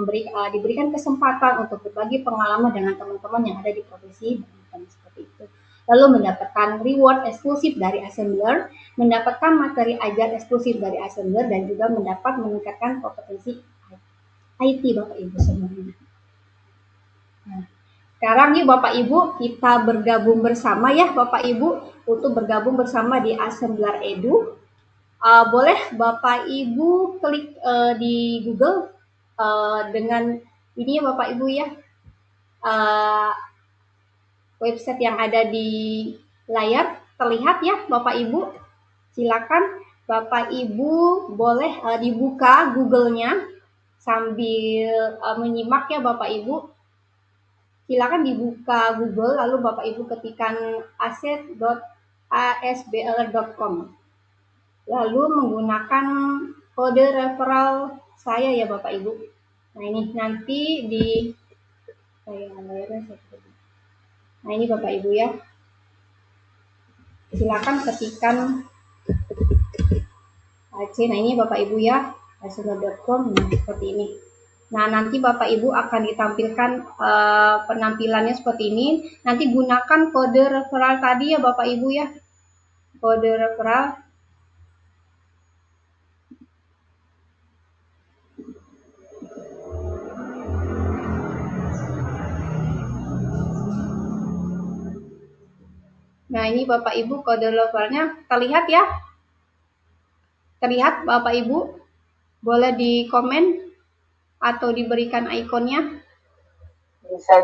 diberikan kesempatan untuk berbagi pengalaman dengan teman-teman yang ada di profesi seperti itu. Lalu mendapatkan reward eksklusif dari Assembler, mendapatkan materi ajar eksklusif dari Assembler, dan juga meningkatkan kompetensi IT Bapak Ibu semuanya. Nah, sekarang yuk Bapak Ibu kita bergabung bersama ya Bapak Ibu untuk bergabung bersama di Assembler Edu. Boleh Bapak Ibu klik di Google dengan ini ya Bapak Ibu ya, website yang ada di layar terlihat ya Bapak Ibu. Silakan Bapak Ibu boleh dibuka Google-nya sambil menyimak ya Bapak Ibu. Silakan dibuka Google, lalu Bapak Ibu ketikkan asset.asbl.com. Lalu menggunakan kode referral saya ya Bapak Ibu. Nah, ini nanti di Nah, ini Bapak Ibu ya. Silakan ketikkan AC. Nah ini Bapak Ibu ya, asmler.com. Nah seperti ini. Nah nanti Bapak Ibu akan ditampilkan penampilannya seperti ini. Nanti gunakan kode referral tadi ya Bapak Ibu ya, kode referral. Nah ini Bapak Ibu kode referralnya terlihat ya, terlihat Bapak Ibu, boleh di komen atau diberikan ikonnya. Bisa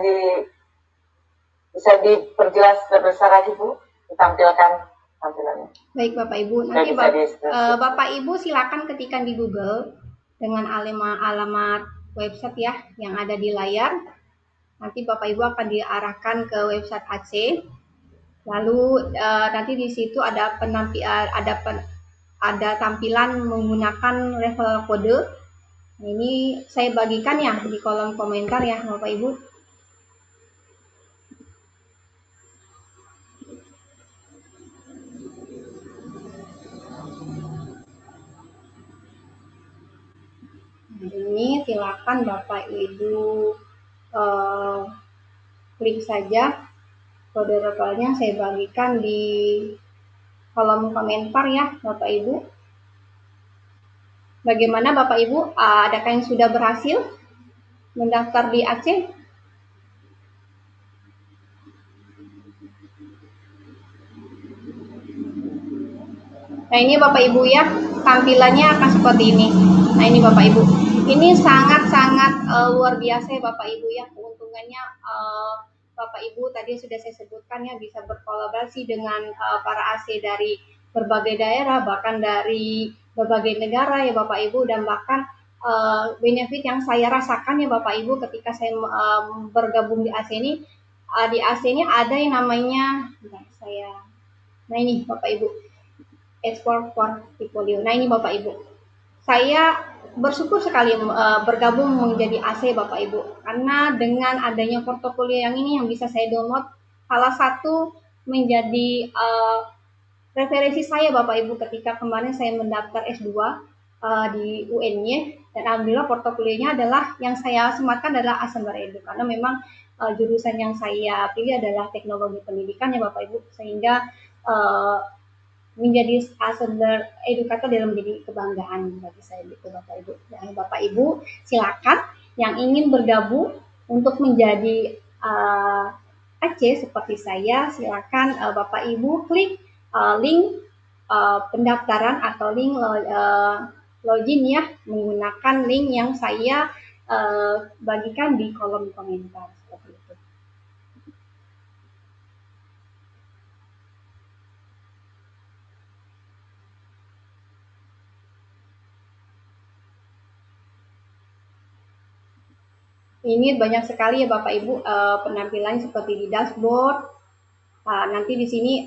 diperjelas lebih lagi Bu, ditampilkan tampilannya. Baik Bapak Ibu, nanti Bapak Ibu silakan ketikkan di Google dengan alamat website ya yang ada di layar. Nanti Bapak Ibu akan diarahkan ke website AC. Lalu nanti di situ ada ada tampilan menggunakan referral kode. Nah, ini saya bagikan ya di kolom komentar ya Bapak Ibu. Nah, ini silakan Bapak Ibu klik saja kode referralnya, saya bagikan di kolom komentar ya Bapak Ibu. Bagaimana Bapak Ibu, adakah yang sudah berhasil mendaftar di AC? Nah ini Bapak Ibu ya, tampilannya akan seperti ini. Nah ini Bapak Ibu, ini sangat-sangat luar biasa ya Bapak Ibu ya, keuntungannya Bapak Ibu tadi sudah saya sebutkan ya, bisa berkolaborasi dengan para AC dari berbagai daerah, bahkan dari berbagai negara ya Bapak Ibu, dan bahkan benefit yang saya rasakan ya Bapak Ibu ketika saya bergabung di AC ini, di AC ini ada yang namanya, nah ini Bapak Ibu, export portfolio. Nah ini Bapak Ibu, saya bersyukur sekali bergabung menjadi AC Bapak Ibu, karena dengan adanya portofolio yang ini yang bisa saya download, salah satu menjadi referensi saya Bapak Ibu ketika kemarin saya mendaftar S2 di UNY, dan alhamdulillah portofolionya adalah yang saya sematkan adalah Asmler Edu, karena memang jurusan yang saya pilih adalah teknologi pendidikan ya Bapak Ibu, sehingga menjadi Asmler edukator dalam menjadi kebanggaan bagi saya gitu Bapak Ibu. Dan Bapak Ibu silakan yang ingin bergabung untuk menjadi AC seperti saya, silakan Bapak Ibu klik link pendaftaran atau link login ya, menggunakan link yang saya bagikan di kolom komentar seperti itu. Ini banyak sekali ya Bapak Ibu penampilannya seperti di dashboard. Nanti di sini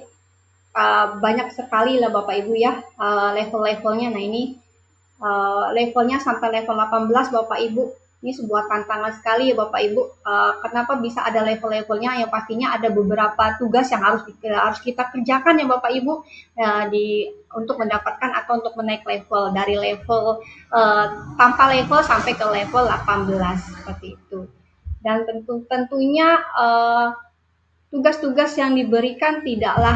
banyak sekali lah Bapak Ibu ya level-levelnya. Nah ini levelnya sampai level 18 Bapak Ibu. Ini sebuah tantangan sekali ya Bapak Ibu. Kenapa bisa ada level-levelnya? Yang pastinya ada beberapa tugas yang harus kita kerjakan ya Bapak Ibu untuk mendapatkan atau untuk menaik level dari level tanpa level sampai ke level 18 seperti itu. Dan tentunya tugas-tugas yang diberikan tidaklah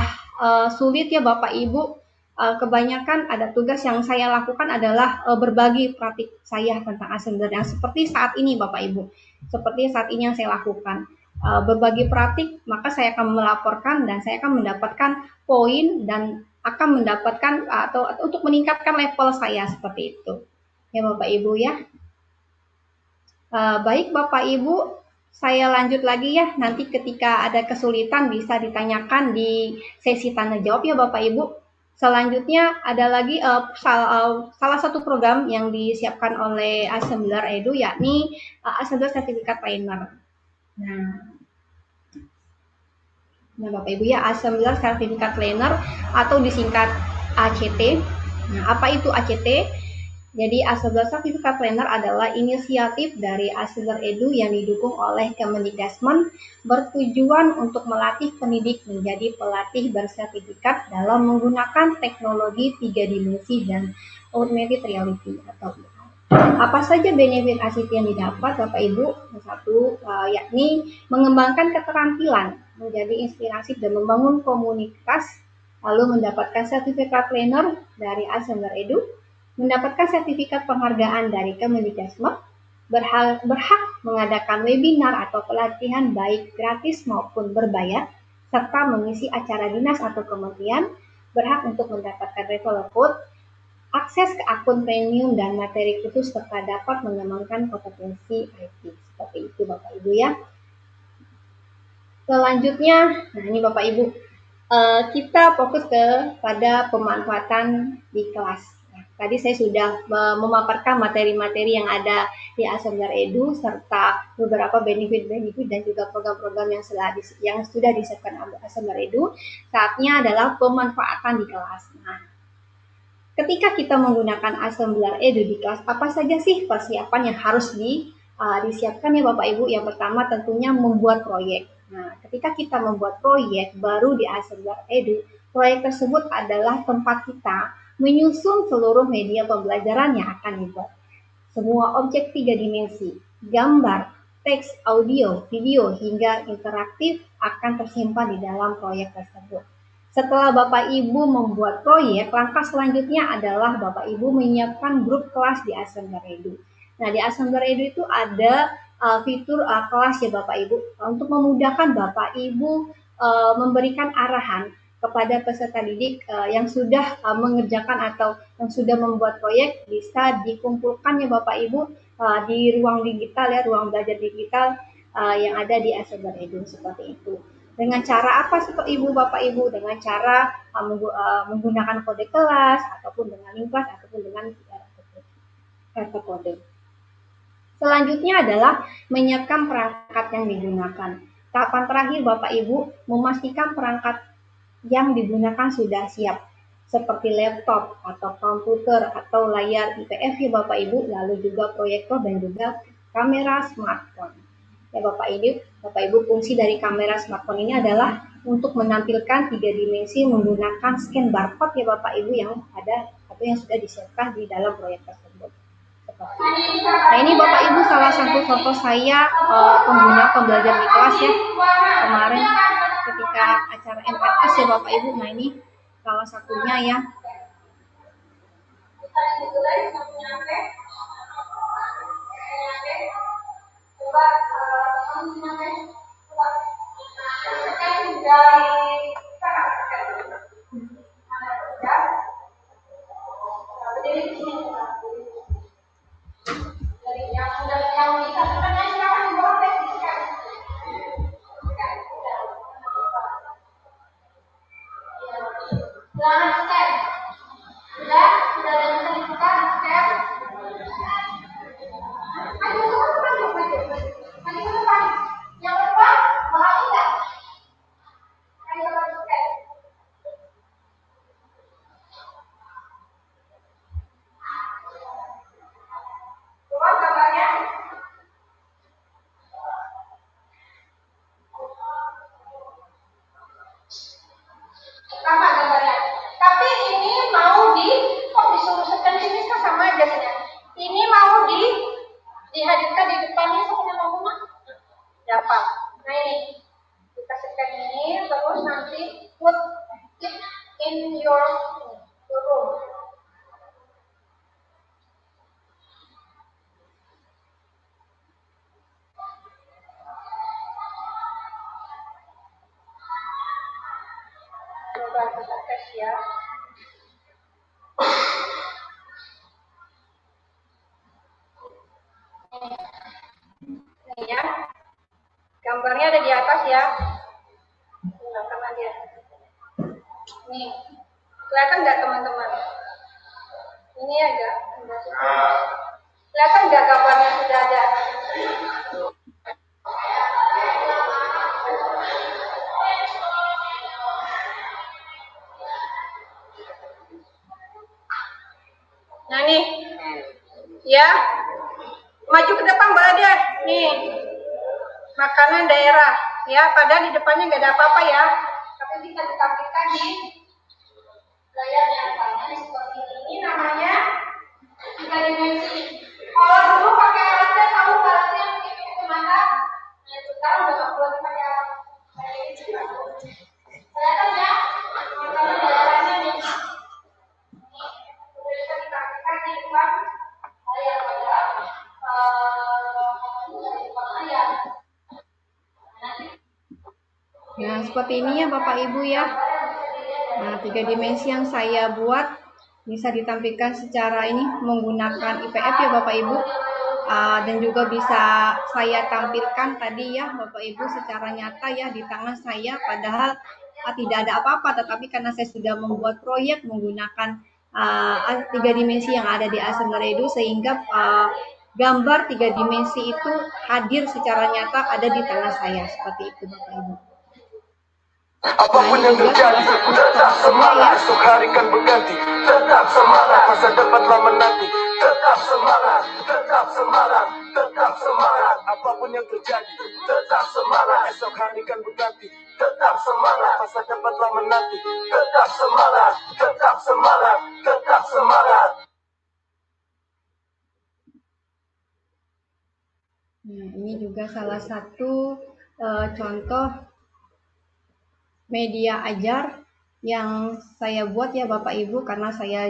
sulit ya Bapak Ibu. Kebanyakan ada tugas yang saya lakukan adalah berbagi praktik saya tentang Asmler yang seperti saat ini Bapak Ibu. Seperti saat ini yang saya lakukan. Berbagi praktik, maka saya akan melaporkan dan saya akan mendapatkan poin dan akan mendapatkan atau untuk meningkatkan level saya seperti itu. Ya Bapak Ibu ya. Baik Bapak Ibu, saya lanjut lagi ya, nanti ketika ada kesulitan bisa ditanyakan di sesi tanya jawab ya Bapak Ibu. Selanjutnya ada lagi salah satu program yang disiapkan oleh Asmler Edu, yakni Asmler Certificate Trainer. Nah Bapak Ibu ya, Asmler Certificate Trainer atau disingkat ACT. Nah apa itu ACT? Jadi Asmler Certificate Trainer adalah inisiatif dari Asmler Edu yang didukung oleh Kemendikbud bertujuan untuk melatih pendidik menjadi pelatih bersertifikat dalam menggunakan teknologi 3 dimensi dan augmented reality atau VR. Apa saja benefit ACT yang didapat Bapak Ibu? Satu, yakni mengembangkan keterampilan, menjadi inspirasi dan membangun komunitas, lalu mendapatkan sertifikat trainer dari Ascender Edu, mendapatkan sertifikat penghargaan dari Kemendikbud, berhak mengadakan webinar atau pelatihan baik gratis maupun berbayar, serta mengisi acara dinas atau kementerian, berhak untuk mendapatkan referral code, akses ke akun premium dan materi khusus serta dapat mengembangkan kompetensi IT. Seperti itu Bapak Ibu ya. Selanjutnya, nah ini Bapak Ibu, kita fokus pada pemanfaatan di kelas. Nah, tadi saya sudah memaparkan materi-materi yang ada di Ascender Edu serta beberapa benefit-benefit dan juga program-program yang sudah disiapkan Ascender Edu. Saatnya adalah pemanfaatan di kelas. Nah, ketika kita menggunakan Ascender Edu di kelas, apa saja sih persiapan yang harus disiapkan ya Bapak Ibu? Yang pertama tentunya membuat proyek. Nah, ketika kita membuat proyek baru di Ascender Edu, proyek tersebut adalah tempat kita menyusun seluruh media pembelajaran yang akan dibuat. Semua objek 3 dimensi, gambar, teks, audio, video, hingga interaktif akan tersimpan di dalam proyek tersebut. Setelah Bapak Ibu membuat proyek, langkah selanjutnya adalah Bapak Ibu menyiapkan grup kelas di Ascender Edu. Nah, di Ascender Edu itu ada fitur kelas ya Bapak Ibu, untuk memudahkan Bapak Ibu memberikan arahan kepada peserta didik yang sudah mengerjakan atau yang sudah membuat proyek, bisa dikumpulkan ya Bapak Ibu di ruang digital ya, ruang belajar digital yang ada di Ascender Edu seperti itu. Dengan cara apa Ibu Bapak Ibu? Dengan cara menggunakan kode kelas ataupun dengan link kelas ataupun dengan QR kode. Selanjutnya adalah menyiapkan perangkat yang digunakan. Tahapan terakhir Bapak Ibu memastikan perangkat yang digunakan sudah siap, seperti laptop atau komputer atau layar IPS ya Bapak Ibu, lalu juga proyektor dan juga kamera smartphone. Ya Bapak Ibu, fungsi dari kamera smartphone ini adalah untuk menampilkan 3 dimensi menggunakan scan barcode ya Bapak Ibu yang ada atau yang sudah disiapkan di dalam proyek tersebut. Nah, ini Bapak Ibu salah satu contoh saya pengguna pembelajar di kelas ya. Kemarin ketika acara MPS ya Bapak Ibu, nah ini salah satunya ya. dihadirkan di depannya seperti apa? Dapat. Nah ini kita scan ini, terus nanti put it in your room. Coba kita tes ya. Nih ya, gambarnya ada di atas ya. Gunakan aja. Nih, kelihatan nggak teman-teman? Ini agak kelihatan nggak gambarnya sudah ada? Nah nih, ya, maju ke depan boleh deh. Nih, makanan daerah, ya. Padahal di depannya nggak ada apa-apa ya, tapi bisa ditampilkan di layar yang seperti ini. Namanya Nah, seperti ini ya Bapak Ibu ya. Nah, 3 dimensi yang saya buat bisa ditampilkan secara ini menggunakan IPF ya Bapak Ibu. Dan juga bisa saya tampilkan tadi ya Bapak Ibu secara nyata ya di tangan saya, padahal tidak ada apa-apa, tetapi karena saya sudah membuat proyek menggunakan 3 dimensi yang ada di Assembler Edu, sehingga gambar 3 dimensi itu hadir secara nyata ada di tangan saya, seperti itu Bapak Ibu. Apapun yang terjadi, tetap semangat. Esok hari kan berganti, tetap semangat. Masa depanlah menanti, tetap semangat, tetap semangat, tetap semangat. Apapun yang terjadi, tetap semangat. Esok hari kan berganti, tetap semangat. Masa depanlah menanti, tetap semangat, tetap semangat, tetap semangat. Nah, ini juga salah satu contoh media ajar yang saya buat ya Bapak Ibu, karena saya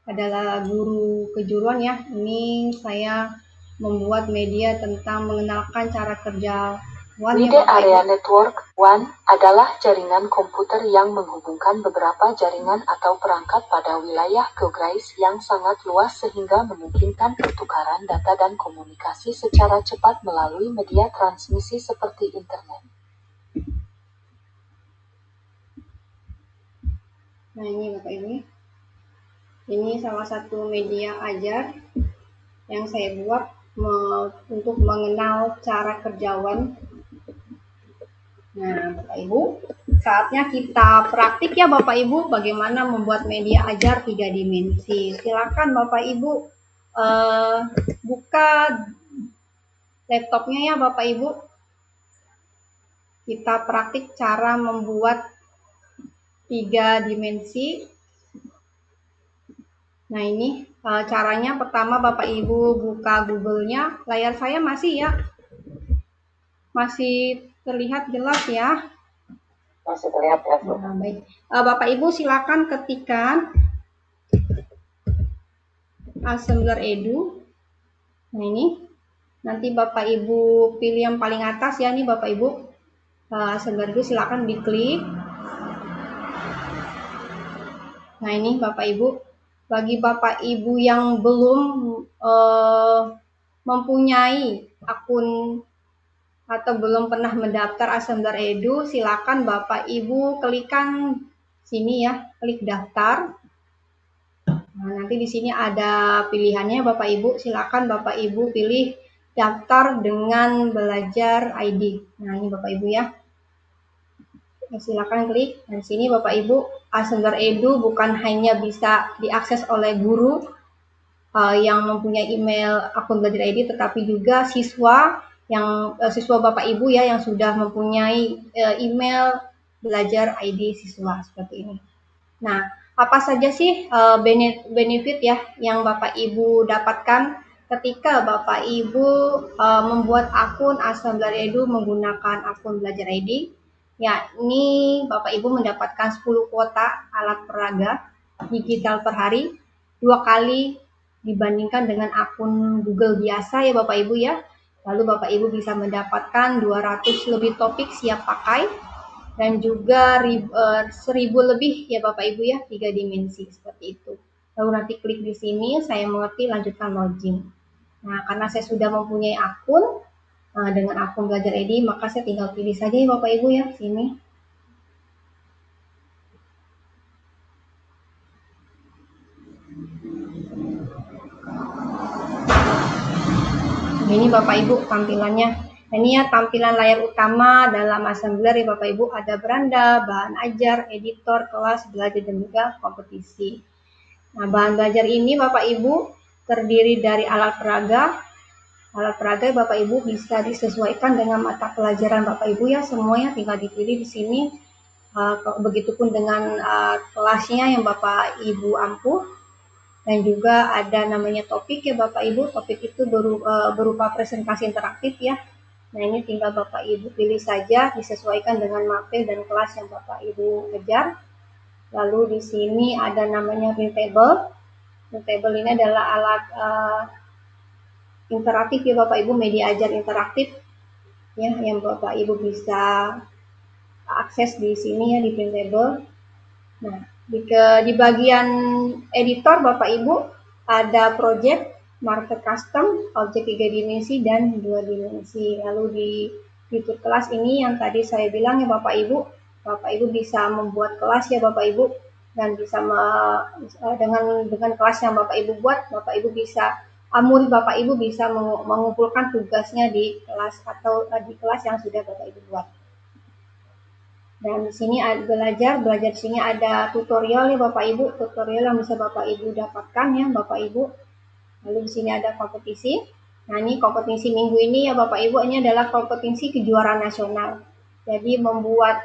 adalah guru kejuruan ya. Ini saya membuat media tentang mengenalkan cara kerja WAN ya Wide Bapak Area Ibu. Network WAN adalah jaringan komputer yang menghubungkan beberapa jaringan atau perangkat pada wilayah geografis yang sangat luas sehingga memungkinkan pertukaran data dan komunikasi secara cepat melalui media transmisi seperti internet. Nah, ini Bapak Ibu. Ini salah satu media ajar yang saya buat untuk mengenal cara kerja WAN. Nah, Bapak Ibu, saatnya kita praktik ya Bapak Ibu, bagaimana membuat media ajar 3 dimensi. Silakan Bapak Ibu buka laptopnya ya Bapak Ibu. Kita praktik cara membuat 3 dimensi. Nah, ini caranya pertama Bapak Ibu buka Google-nya. Layar saya masih terlihat jelas ya. Masih terlihat ya. Nah, baik. Bapak Ibu silakan ketikkan Assembler Edu. Nah, ini nanti Bapak Ibu pilih yang paling atas ya, ini Bapak Ibu. Assembler Edu silakan diklik. Nah, ini Bapak Ibu. Bagi Bapak Ibu yang belum mempunyai akun atau belum pernah mendaftar Assembler Edu, silakan Bapak Ibu klikkan sini ya, klik daftar. Nah, nanti di sini ada pilihannya Bapak Ibu, silakan Bapak Ibu pilih daftar dengan belajar ID. Nah, ini Bapak Ibu ya. Silakan klik. Dan di sini Bapak Ibu, Assembler Edu bukan hanya bisa diakses oleh guru yang mempunyai email akun belajar ID, tetapi juga siswa Bapak Ibu ya yang sudah mempunyai email belajar ID siswa seperti ini. Nah, apa saja sih benefit ya yang Bapak Ibu dapatkan ketika Bapak Ibu membuat akun Assembler Edu menggunakan akun belajar ID? Ya, ini Bapak Ibu mendapatkan 10 kuota alat peraga digital per hari, 2 kali dibandingkan dengan akun Google biasa ya Bapak Ibu ya. Lalu Bapak Ibu bisa mendapatkan 200 lebih topik siap pakai dan juga 1000 lebih ya Bapak Ibu ya, 3 dimensi seperti itu. Lalu nanti klik di sini, saya mengerti, lanjutkan login. Nah, karena saya sudah mempunyai akun dengan akun belajar ID, maka saya tinggal pilih saja ya Bapak Ibu ya, sini. Ini Bapak Ibu tampilannya. Ini ya tampilan layar utama dalam Assembler ya Bapak Ibu, ada beranda, bahan ajar, editor, kelas, belajar, dan juga kompetisi. Nah, bahan belajar ini Bapak Ibu terdiri dari alat peraga. Alat peraga Bapak Ibu bisa disesuaikan dengan mata pelajaran Bapak Ibu ya, semuanya tinggal dipilih di sini. Begitupun dengan kelasnya yang Bapak Ibu ampuh. Dan juga ada namanya topik ya Bapak Ibu, topik itu berupa presentasi interaktif ya. Nah, ini tinggal Bapak Ibu pilih saja, disesuaikan dengan materi dan kelas yang Bapak Ibu kejar. Lalu di sini ada namanya printable. Printable ini adalah alat interaktif ya Bapak Ibu, media ajar interaktif ya, yang Bapak Ibu bisa akses di sini ya, di printable. Nah, di bagian editor Bapak Ibu ada project, market custom, objek 3 dimensi dan 2 dimensi. Lalu di fitur kelas ini yang tadi saya bilang ya Bapak Ibu bisa membuat kelas ya Bapak Ibu, dan bisa dengan kelas yang Bapak Ibu buat, Bapak Ibu bisa murid Bapak Ibu bisa mengumpulkan tugasnya di kelas atau di kelas yang sudah Bapak Ibu buat. Dan di sini belajar di sini ada tutorial ya Bapak Ibu, tutorial yang bisa Bapak Ibu dapatkan ya Bapak Ibu. Lalu di sini ada kompetisi. Nah, ini kompetisi minggu ini ya Bapak Ibu, ini adalah kompetisi kejuaraan nasional. Jadi membuat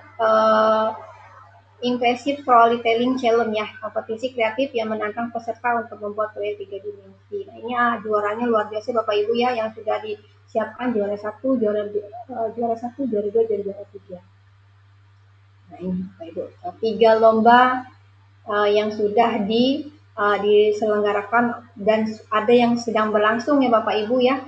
impressive storytelling challenge ya, kompetisi kreatif yang menantang peserta untuk membuat proyek 3 dimensi. Nah, ini juaranya luar biasa Bapak Ibu ya, yang sudah disiapkan juara 1, juara 1, juara 2, dan juara 3. Nah, ini Bapak Ibu, 3 lomba yang sudah diselenggarakan dan ada yang sedang berlangsung ya Bapak Ibu ya.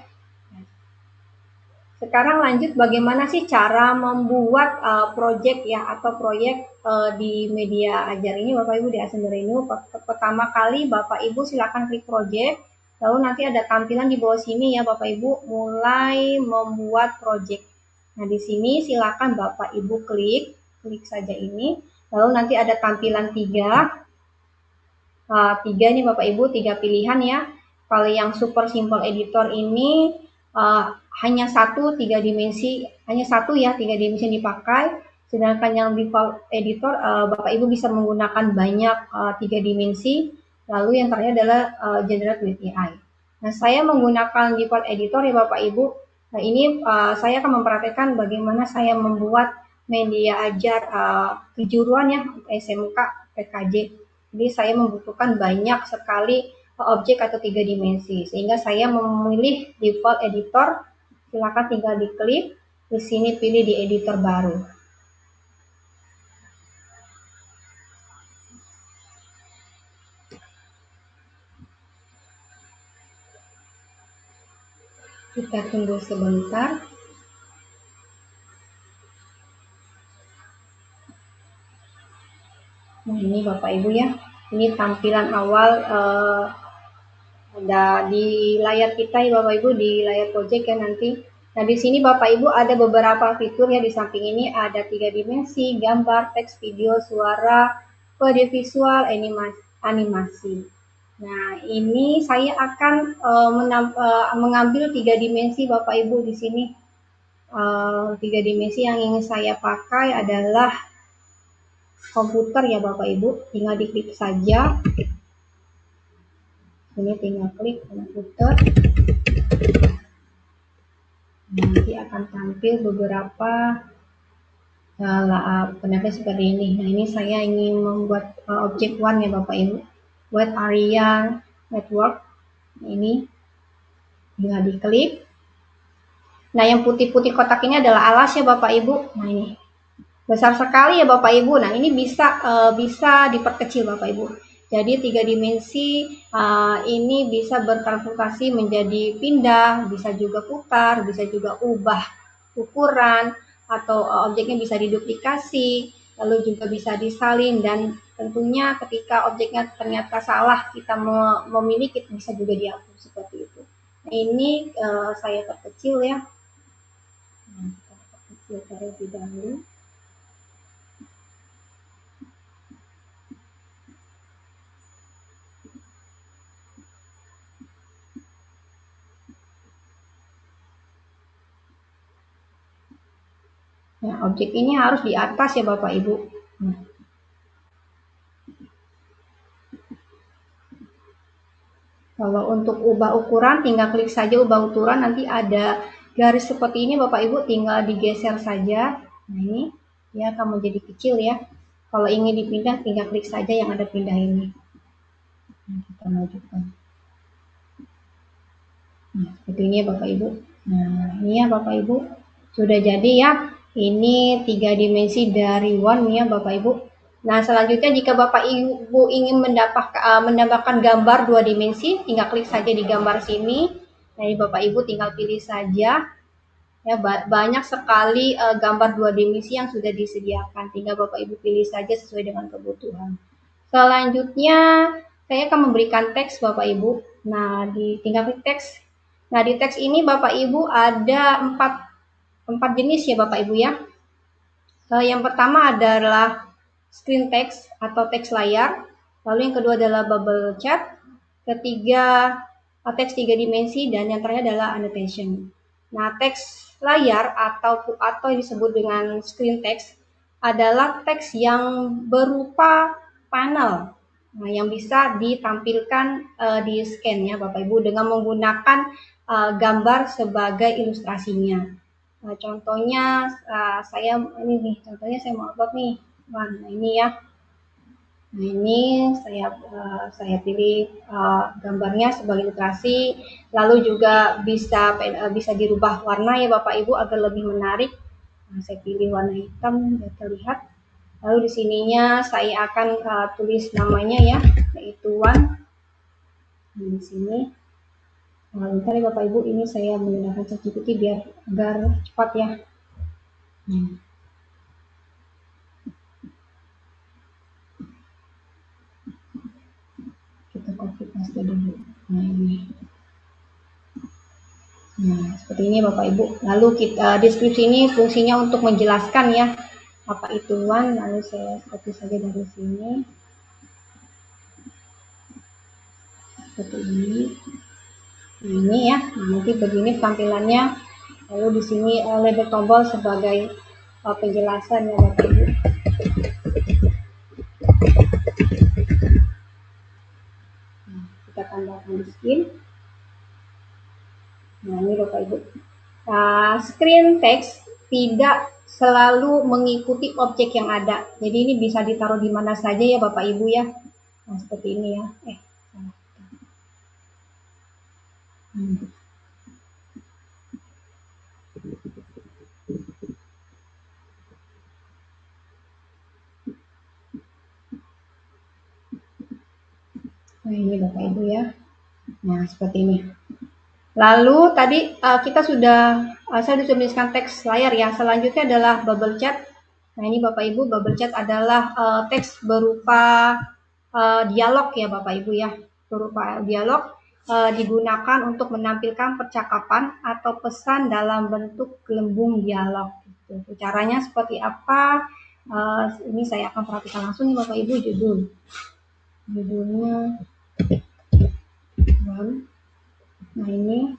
Sekarang lanjut bagaimana sih cara membuat proyek ya atau proyek di media ajar ini Bapak Ibu di Asenderino. Pertama kali Bapak Ibu silakan klik proyek, lalu nanti ada tampilan di bawah sini ya Bapak Ibu, mulai membuat proyek. Nah, di sini silakan Bapak Ibu klik saja ini, lalu nanti ada tampilan 3 nih Bapak Ibu, 3 pilihan ya. Kalau yang super simple editor ini hanya satu 3 dimensi, hanya satu ya 3 dimensi yang dipakai. Sedangkan yang default editor Bapak Ibu bisa menggunakan banyak 3 dimensi. Lalu yang terakhir adalah generate with AI. Nah, saya menggunakan default editor ya Bapak Ibu. Nah, ini saya akan memperhatikan bagaimana saya membuat media ajar kejuruan ya, SMK, PKJ. Jadi saya membutuhkan banyak sekali objek atau 3 dimensi, sehingga saya memilih default editor. Silakan tinggal diklik di sini, pilih di editor baru. Kita tunggu sebentar. Nah, ini Bapak Ibu ya, ini tampilan awal ada di layar kita ya Bapak Ibu, di layar project ya nanti. Nah, di sini Bapak Ibu ada beberapa fitur ya, di samping ini ada 3 dimensi, gambar, teks, video, suara, kode visual, animasi. Nah, ini saya akan mengambil 3 dimensi Bapak Ibu di sini. 3 dimensi yang ingin saya pakai adalah komputer ya Bapak Ibu, tinggal diklik saja. Ini tinggal klik komputer. Nanti akan tampil beberapa penampilan seperti ini. Nah, ini saya ingin membuat objek one ya Bapak Ibu, buat area network. Ini tinggal diklik. Nah, yang putih-putih kotak ini adalah alas ya Bapak Ibu. Nah, ini besar sekali ya Bapak Ibu. Nah, ini bisa diperkecil Bapak Ibu. Jadi 3 dimensi ini bisa bertransformasi menjadi pindah, bisa juga putar, bisa juga ubah ukuran, atau objeknya bisa diduplikasi, lalu juga bisa disalin, dan tentunya ketika objeknya ternyata salah kita memilih, kita bisa juga dihapus seperti itu. Nah, ini saya perkecil ya. Nah, kita perkecil terlebih dahulu. Nah, objek ini harus di atas ya Bapak Ibu. Kalau untuk ubah ukuran, tinggal klik saja ubah ukuran, nanti ada garis seperti ini Bapak Ibu, tinggal digeser saja. Nah, ini dia akan menjadi kecil ya. Kalau ingin dipindah, tinggal klik saja yang ada pindah ini. Nah, kita majukan. Nah, seperti ini ya Bapak Ibu. Nah, ini ya Bapak Ibu, sudah jadi ya. Ini 3 dimensi dari one ya Bapak Ibu. Nah, selanjutnya jika Bapak Ibu ingin menambahkan gambar 2 dimensi, tinggal klik saja di gambar sini. Nah, Bapak Ibu tinggal pilih saja. Ya, banyak sekali gambar 2 dimensi yang sudah disediakan, tinggal Bapak Ibu pilih saja sesuai dengan kebutuhan. Selanjutnya, saya akan memberikan teks Bapak Ibu. Nah, tinggal klik teks. Nah, di teks ini Bapak Ibu ada 4 jenis ya Bapak Ibu ya. Yang pertama adalah screen text atau teks layar. Lalu yang kedua adalah bubble chat. Ketiga, teks 3 dimensi, dan yang terakhir adalah annotation. Nah, teks layar atau yang disebut dengan screen text adalah teks yang berupa panel, nah, yang bisa ditampilkan di scan ya Bapak Ibu dengan menggunakan gambar sebagai ilustrasinya. Nah, contohnya saya ini nih, contohnya saya mau upload nih, nah ini ya. Nah, ini saya pilih gambarnya sebagai ilustrasi, lalu juga bisa dirubah warna ya Bapak Ibu agar lebih menarik. Nah, saya pilih warna hitam biar terlihat. Lalu di sininya saya akan tulis namanya ya, yaitu Wan. Nah, di sini. Nah, bentar ya Bapak Ibu, ini saya menggunakan ChatGPT agar cepat ya. Kita copy paste dulu. Nah, ini. Nah, seperti ini Bapak Ibu. Lalu deskripsi ini fungsinya untuk menjelaskan ya apa itu Wan. Lalu saya copy saja dari sini. Seperti ini. Nah, ini ya. Nah, nanti begini tampilannya. Lalu di sini label tombol sebagai penjelasan ya Bapak Ibu. Nah, kita tambahkan di sini. Nah, ini Bapak Ibu. Screen text tidak selalu mengikuti objek yang ada. Jadi ini bisa ditaruh di mana saja ya Bapak Ibu ya. Nah, seperti ini ya. Nah, ini Bapak Ibu ya. Nah, seperti ini. Lalu tadi saya sudah menuliskan teks layar ya. Selanjutnya adalah bubble chat. Nah, ini Bapak Ibu, bubble chat adalah teks berupa dialog ya Bapak Ibu ya. Berupa dialog digunakan untuk menampilkan percakapan atau pesan dalam bentuk gelembung dialog. Gitu. Caranya seperti apa? Ini saya akan perhatikan langsung nih Bapak Ibu, judulnya. Nah, ini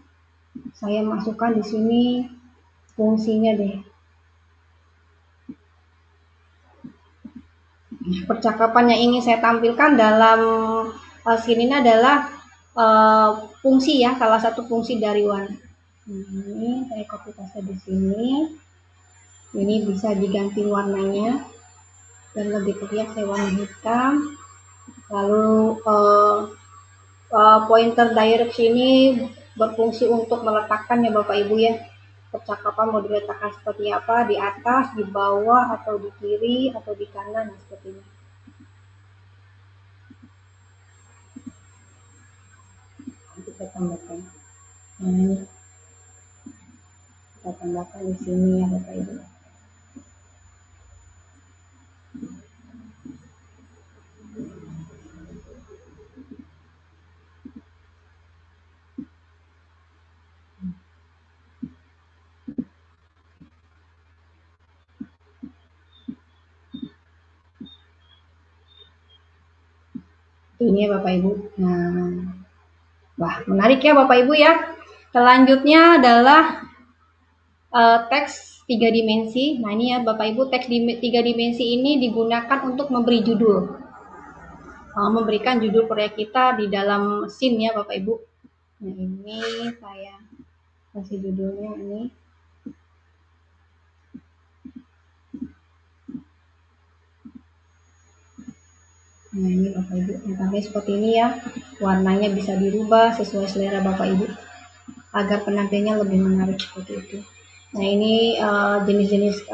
saya masukkan di sini fungsinya deh. Percakapan yang ingin saya tampilkan dalam sini adalah fungsi ya, salah satu fungsi dari Wan. Ini saya copy paste di sini. Ini bisa diganti warnanya dan lebih terlihat saya warna hitam. Lalu pointer direct ini berfungsi untuk meletakkan ya Bapak Ibu ya. Percakapan mau diletakkan seperti apa, di atas, di bawah, atau di kiri, atau di kanan, seperti ini. Kita tambahkan. Nah, kita tambahkan di sini ya Bapak Ibu. Ini ya Bapak Ibu. Nah, wah menarik ya Bapak Ibu ya. Selanjutnya adalah teks 3 dimensi. Nah, ini ya Bapak Ibu, teks 3 dimensi ini digunakan untuk memberi judul. Memberikan judul proyek kita di dalam scene ya Bapak Ibu. Nah, ini saya kasih judulnya ini. Nah, ini Bapak Ibu, tampilnya seperti ini ya. Warnanya bisa dirubah sesuai selera Bapak Ibu agar penampilannya lebih menarik seperti itu. Nah, ini jenis-jenis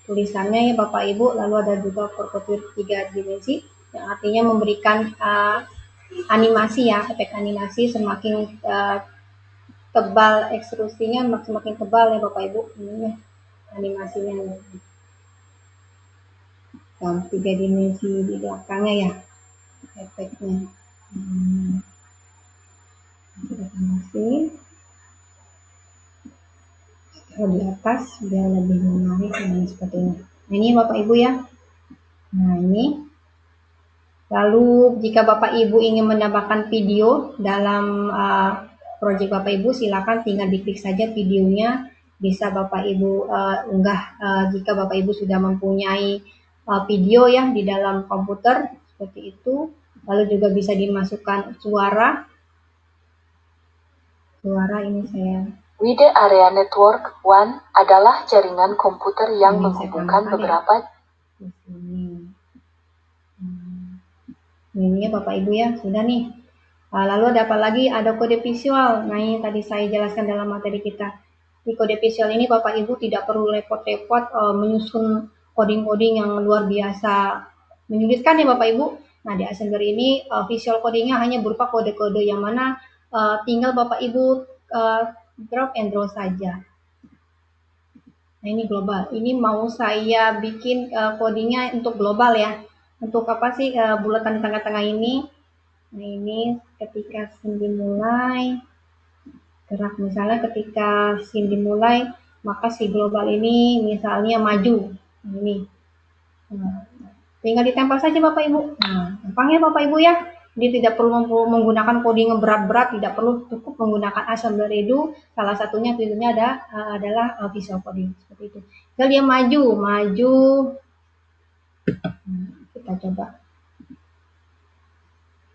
tulisannya ya Bapak Ibu. Lalu ada juga fotokopi 3 dimensi yang artinya memberikan animasi ya, efek animasi. Semakin tebal ekstrusinya, semakin tebal ya Bapak Ibu ini ya animasinya. Dalam 3 dimensi di belakangnya ya efeknya. Kita animasi taruh di atas biar lebih menarik seperti ini. Nah ini Bapak Ibu ya. Nah ini. Lalu jika Bapak Ibu ingin menambahkan video dalam proyek Bapak Ibu, silakan tinggal diklik saja videonya. Bisa Bapak Ibu unggah jika Bapak Ibu sudah mempunyai video ya di dalam komputer seperti itu. Lalu juga bisa dimasukkan suara. Suara ini saya. Wide Area Network One adalah jaringan komputer yang menghubungkan beberapa. Di sini. Ini ya Bapak Ibu ya, sudah nih. Lalu ada apa lagi? Ada kode visual. Nah ini tadi saya jelaskan dalam materi kita. Di kode visual ini Bapak Ibu tidak perlu repot-repot menyusun coding-coding yang luar biasa menyulitkan ya Bapak Ibu. Nah di Assembler ini visual codingnya hanya berupa kode-kode yang mana tinggal Bapak Ibu drag and draw saja. Nah ini global. Ini mau saya bikin codingnya untuk global ya. Untuk apa sih bulatan di tengah-tengah ini? Nah ini ketika scene dimulai, gerak misalnya ketika scene dimulai, maka si global ini misalnya maju. Nah, ini. Nah, tinggal ditempel saja Bapak Ibu. Nah, gampangnya Bapak Ibu ya. Dia tidak perlu menggunakan coding yang berat-berat, tidak perlu, cukup menggunakan Assembler Edu. Salah satunya fiturnya adalah visual coding seperti itu. Jadi dia maju. Kita coba.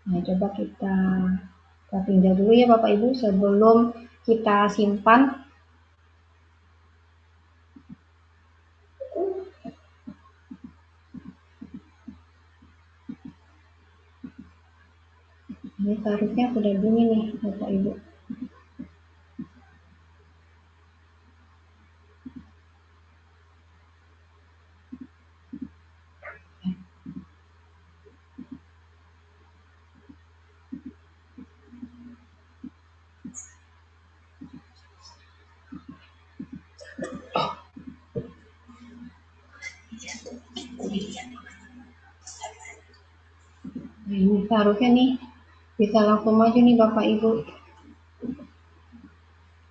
Nah, coba kita tinjau dulu ya Bapak Ibu sebelum kita simpan. Ini seharusnya sudah bunyi nih Bapak Ibu. Nah, ini seharusnya nih bisa langsung maju nih Bapak Ibu.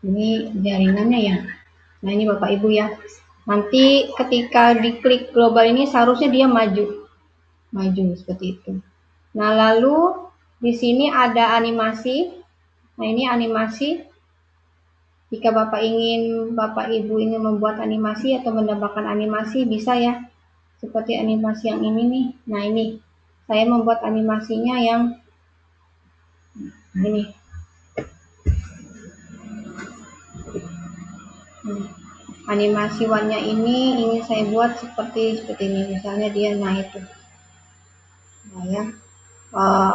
Ini jaringannya ya. Nah ini Bapak Ibu ya. Nanti ketika diklik global ini seharusnya dia maju seperti itu. Nah lalu di sini ada animasi. Nah ini animasi. Jika Bapak Ibu ingin membuat animasi atau menambahkan animasi bisa ya. Seperti animasi yang ini nih. Nah ini saya membuat animasinya yang ini. Animasi warnanya ini ingin saya buat seperti ini. Misalnya dia naik tuh. Nah ya.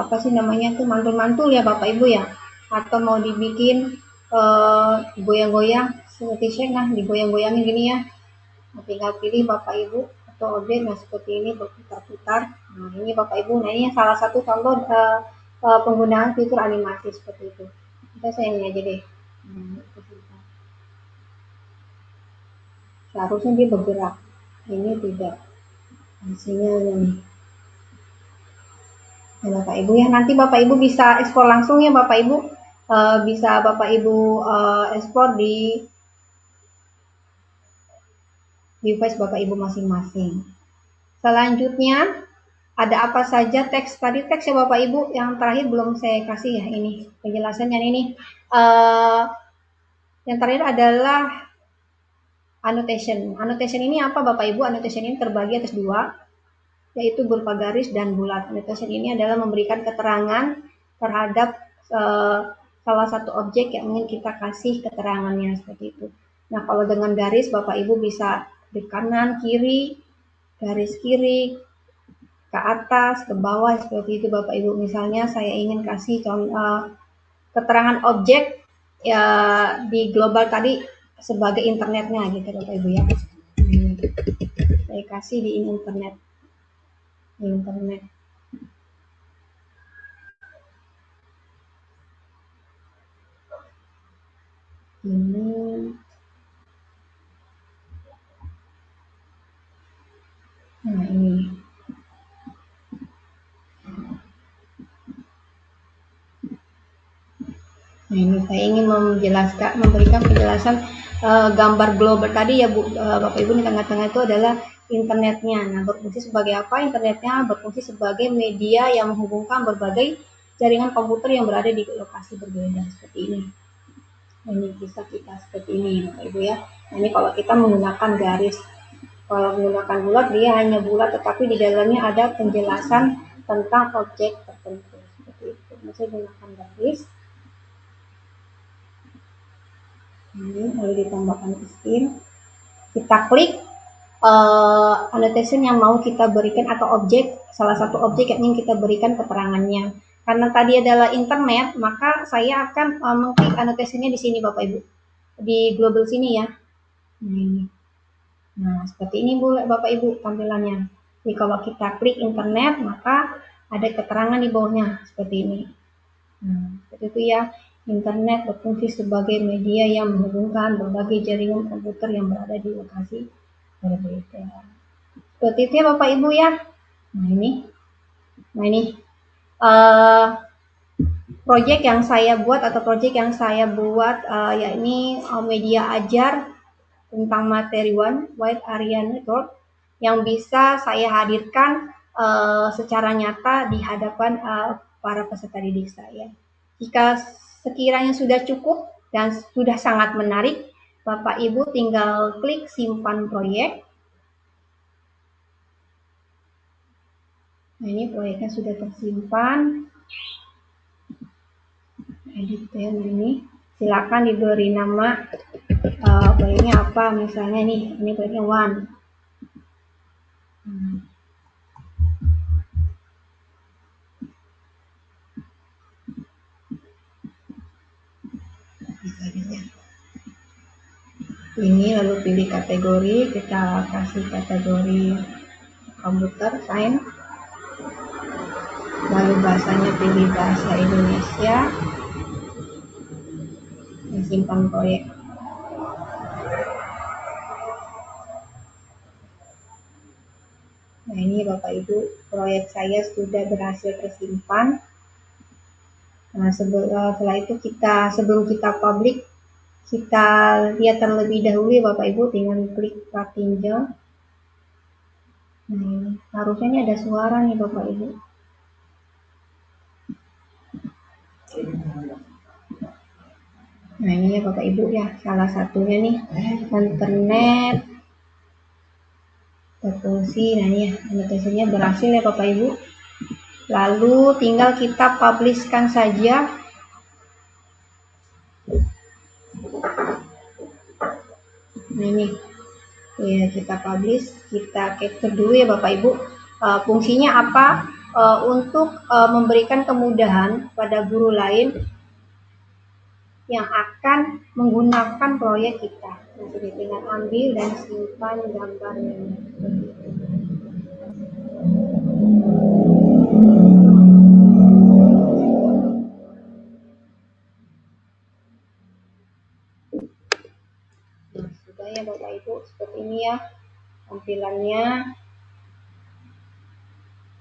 Apa sih namanya tuh mantul-mantul ya Bapak Ibu ya. Atau mau dibikin goyang-goyang seperti shake, nah digoyang-goyangin gini ya. Nah, tinggal pilih Bapak Ibu atau objek, nah seperti ini berputar-putar. Nah ini Bapak Ibu, nah ini salah satu contoh penggunaan fitur animasi seperti itu. Kita saya ini aja deh. Seharusnya dia bergerak, ini tidak. Sinyalnya nih. Nah, Bapak Ibu ya, nanti Bapak Ibu bisa ekspor langsung ya Bapak Ibu. Bisa Bapak Ibu ekspor di device Bapak Ibu masing-masing. Selanjutnya ada apa saja teks tadi teks ya Bapak Ibu, yang terakhir belum saya kasih ya ini penjelasannya ini. Yang terakhir adalah annotation. Annotation ini apa Bapak Ibu? Annotation ini terbagi atas dua, yaitu berupa garis dan bulat. Annotation ini adalah memberikan keterangan terhadap salah satu objek yang ingin kita kasih keterangannya seperti itu. Nah kalau dengan garis Bapak Ibu bisa di kanan, kiri, garis kiri, ke atas, ke bawah seperti itu Bapak Ibu. Misalnya saya ingin kasih keterangan objek ya di global tadi sebagai internetnya gitu Bapak Ibu ya. Saya kasih di internet. ini. Nah ini. Nah ini saya ingin memberikan penjelasan gambar global tadi ya Bu, Bapak Ibu, di tengah-tengah itu adalah internetnya. Nah, berfungsi sebagai apa? Internetnya berfungsi sebagai media yang menghubungkan berbagai jaringan komputer yang berada di lokasi berbeda seperti ini. Nah, ini bisa kita seperti ini Bapak Ibu ya. Nah, ini kalau kita menggunakan garis. Kalau menggunakan bulat dia hanya bulat, tetapi di dalamnya ada penjelasan tentang objek tertentu seperti itu. Saya menggunakan garis. Ini lalu ditambahkan skin, kita klik annotation yang mau kita berikan atau objek, salah satu objek yang ingin kita berikan keterangannya. Karena tadi adalah internet, maka saya akan mengklik annotationnya di sini Bapak Ibu, di global sini ya. Nah ini, nah seperti ini Bapak Ibu tampilannya. Jadi kalau kita klik internet, maka ada keterangan di bawahnya seperti ini. Nah seperti itu ya. Internet berfungsi sebagai media yang menghubungkan berbagai jaringan komputer yang berada di lokasi berbeda. Seperti itu ya Bapak Ibu ya. Nah ini proyek yang saya buat yakni media ajar tentang materi One Wide Area Network yang bisa saya hadirkan secara nyata di hadapan para peserta didik saya. Jika sekiranya sudah cukup dan sudah sangat menarik, Bapak Ibu tinggal klik simpan proyek. Nah ini proyeknya sudah tersimpan. Edit ya ini. Silakan diberi nama proyeknya apa, misalnya nih, ini proyeknya One. Ini lalu pilih kategori, kita kasih kategori komputer science, lalu bahasanya pilih bahasa Indonesia, dan simpan proyek. Nah ini Bapak Ibu, proyek saya sudah berhasil tersimpan. Nah setelah itu sebelum kita publik, kita lihat terlebih dahulu ya Bapak Ibu, tinggal klik tinjau. Nah ini, harusnya ini ada suara nih Bapak Ibu. Nah ini ya Bapak Ibu ya, salah satunya nih, internet berfungsi. Nah ini ya, anotasinya berhasil ya Bapak Ibu. Lalu tinggal kita publishkan saja. Nah ini ya, kita publish, kita capture dulu ya Bapak Ibu. Fungsinya apa? Untuk memberikan kemudahan pada guru lain yang akan menggunakan proyek kita. Jadi tinggal ambil dan simpan gambarnya. Sudah ya Bapak Ibu, seperti ini ya tampilannya.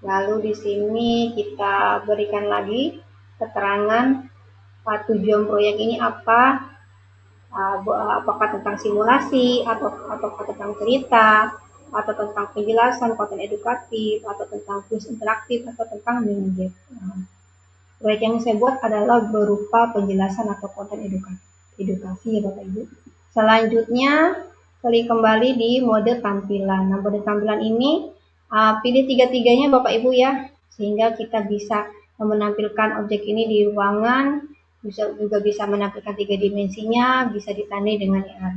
Lalu di sini kita berikan lagi keterangan tujuan proyek ini apa, apakah tentang simulasi atau tentang cerita, atau tentang penjelasan konten edukatif, atau tentang kuis interaktif, atau tentang mini game. Proyek yang saya buat adalah berupa penjelasan atau konten edukasi ya Bapak Ibu. Selanjutnya klik kembali di mode tampilan. Nah, mode tampilan ini pilih tiga-tiganya Bapak Ibu ya, sehingga kita bisa menampilkan objek ini di ruangan, juga bisa menampilkan 3 dimensinya, bisa ditandai dengan IR.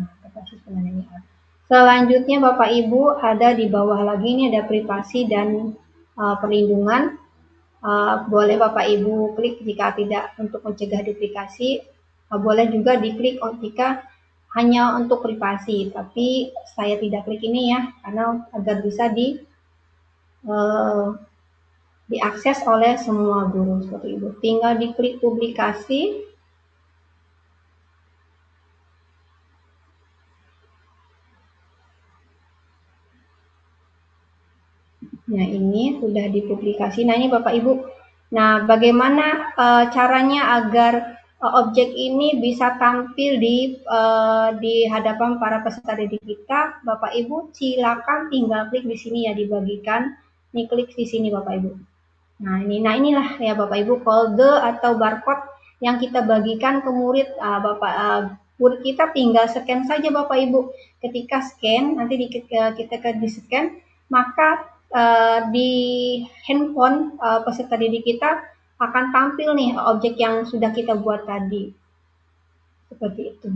Selanjutnya Bapak Ibu ada di bawah lagi, ini ada privasi dan perlindungan. Boleh Bapak Ibu klik jika tidak untuk mencegah duplikasi, boleh juga diklik jika hanya untuk privasi, tapi saya tidak klik ini ya, karena agar bisa diakses oleh semua guru seperti itu. Tinggal diklik publikasi. Nah, ini sudah dipublikasi. Nah, ini Bapak Ibu. Nah, bagaimana caranya agar objek ini bisa tampil di hadapan para peserta didik kita? Bapak Ibu, silakan tinggal klik di sini ya, dibagikan. Ini klik di sini Bapak Ibu. Nah, inilah ya Bapak Ibu, kode atau barcode yang kita bagikan ke murid. Murid kita tinggal scan saja Bapak Ibu. Ketika scan, nanti kita di scan, maka di handphone peserta didik kita akan tampil nih objek yang sudah kita buat tadi. Seperti itu.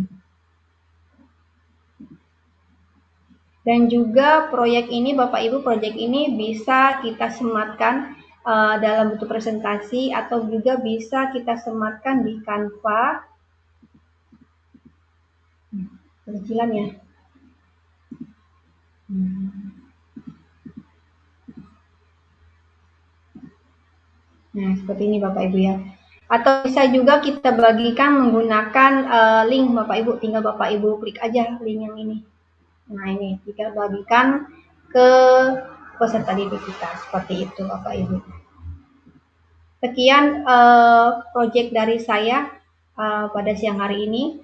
Dan juga proyek ini Bapak Ibu, proyek ini bisa kita sematkan dalam bentuk presentasi atau juga bisa kita sematkan di Canva. Kecilan ya. Nah, seperti ini Bapak Ibu ya. Atau bisa juga kita bagikan menggunakan link Bapak Ibu. Tinggal Bapak Ibu klik aja link yang ini. Nah, ini kita bagikan ke peserta didik kita. Seperti itu Bapak Ibu. Sekian proyek dari saya pada siang hari ini.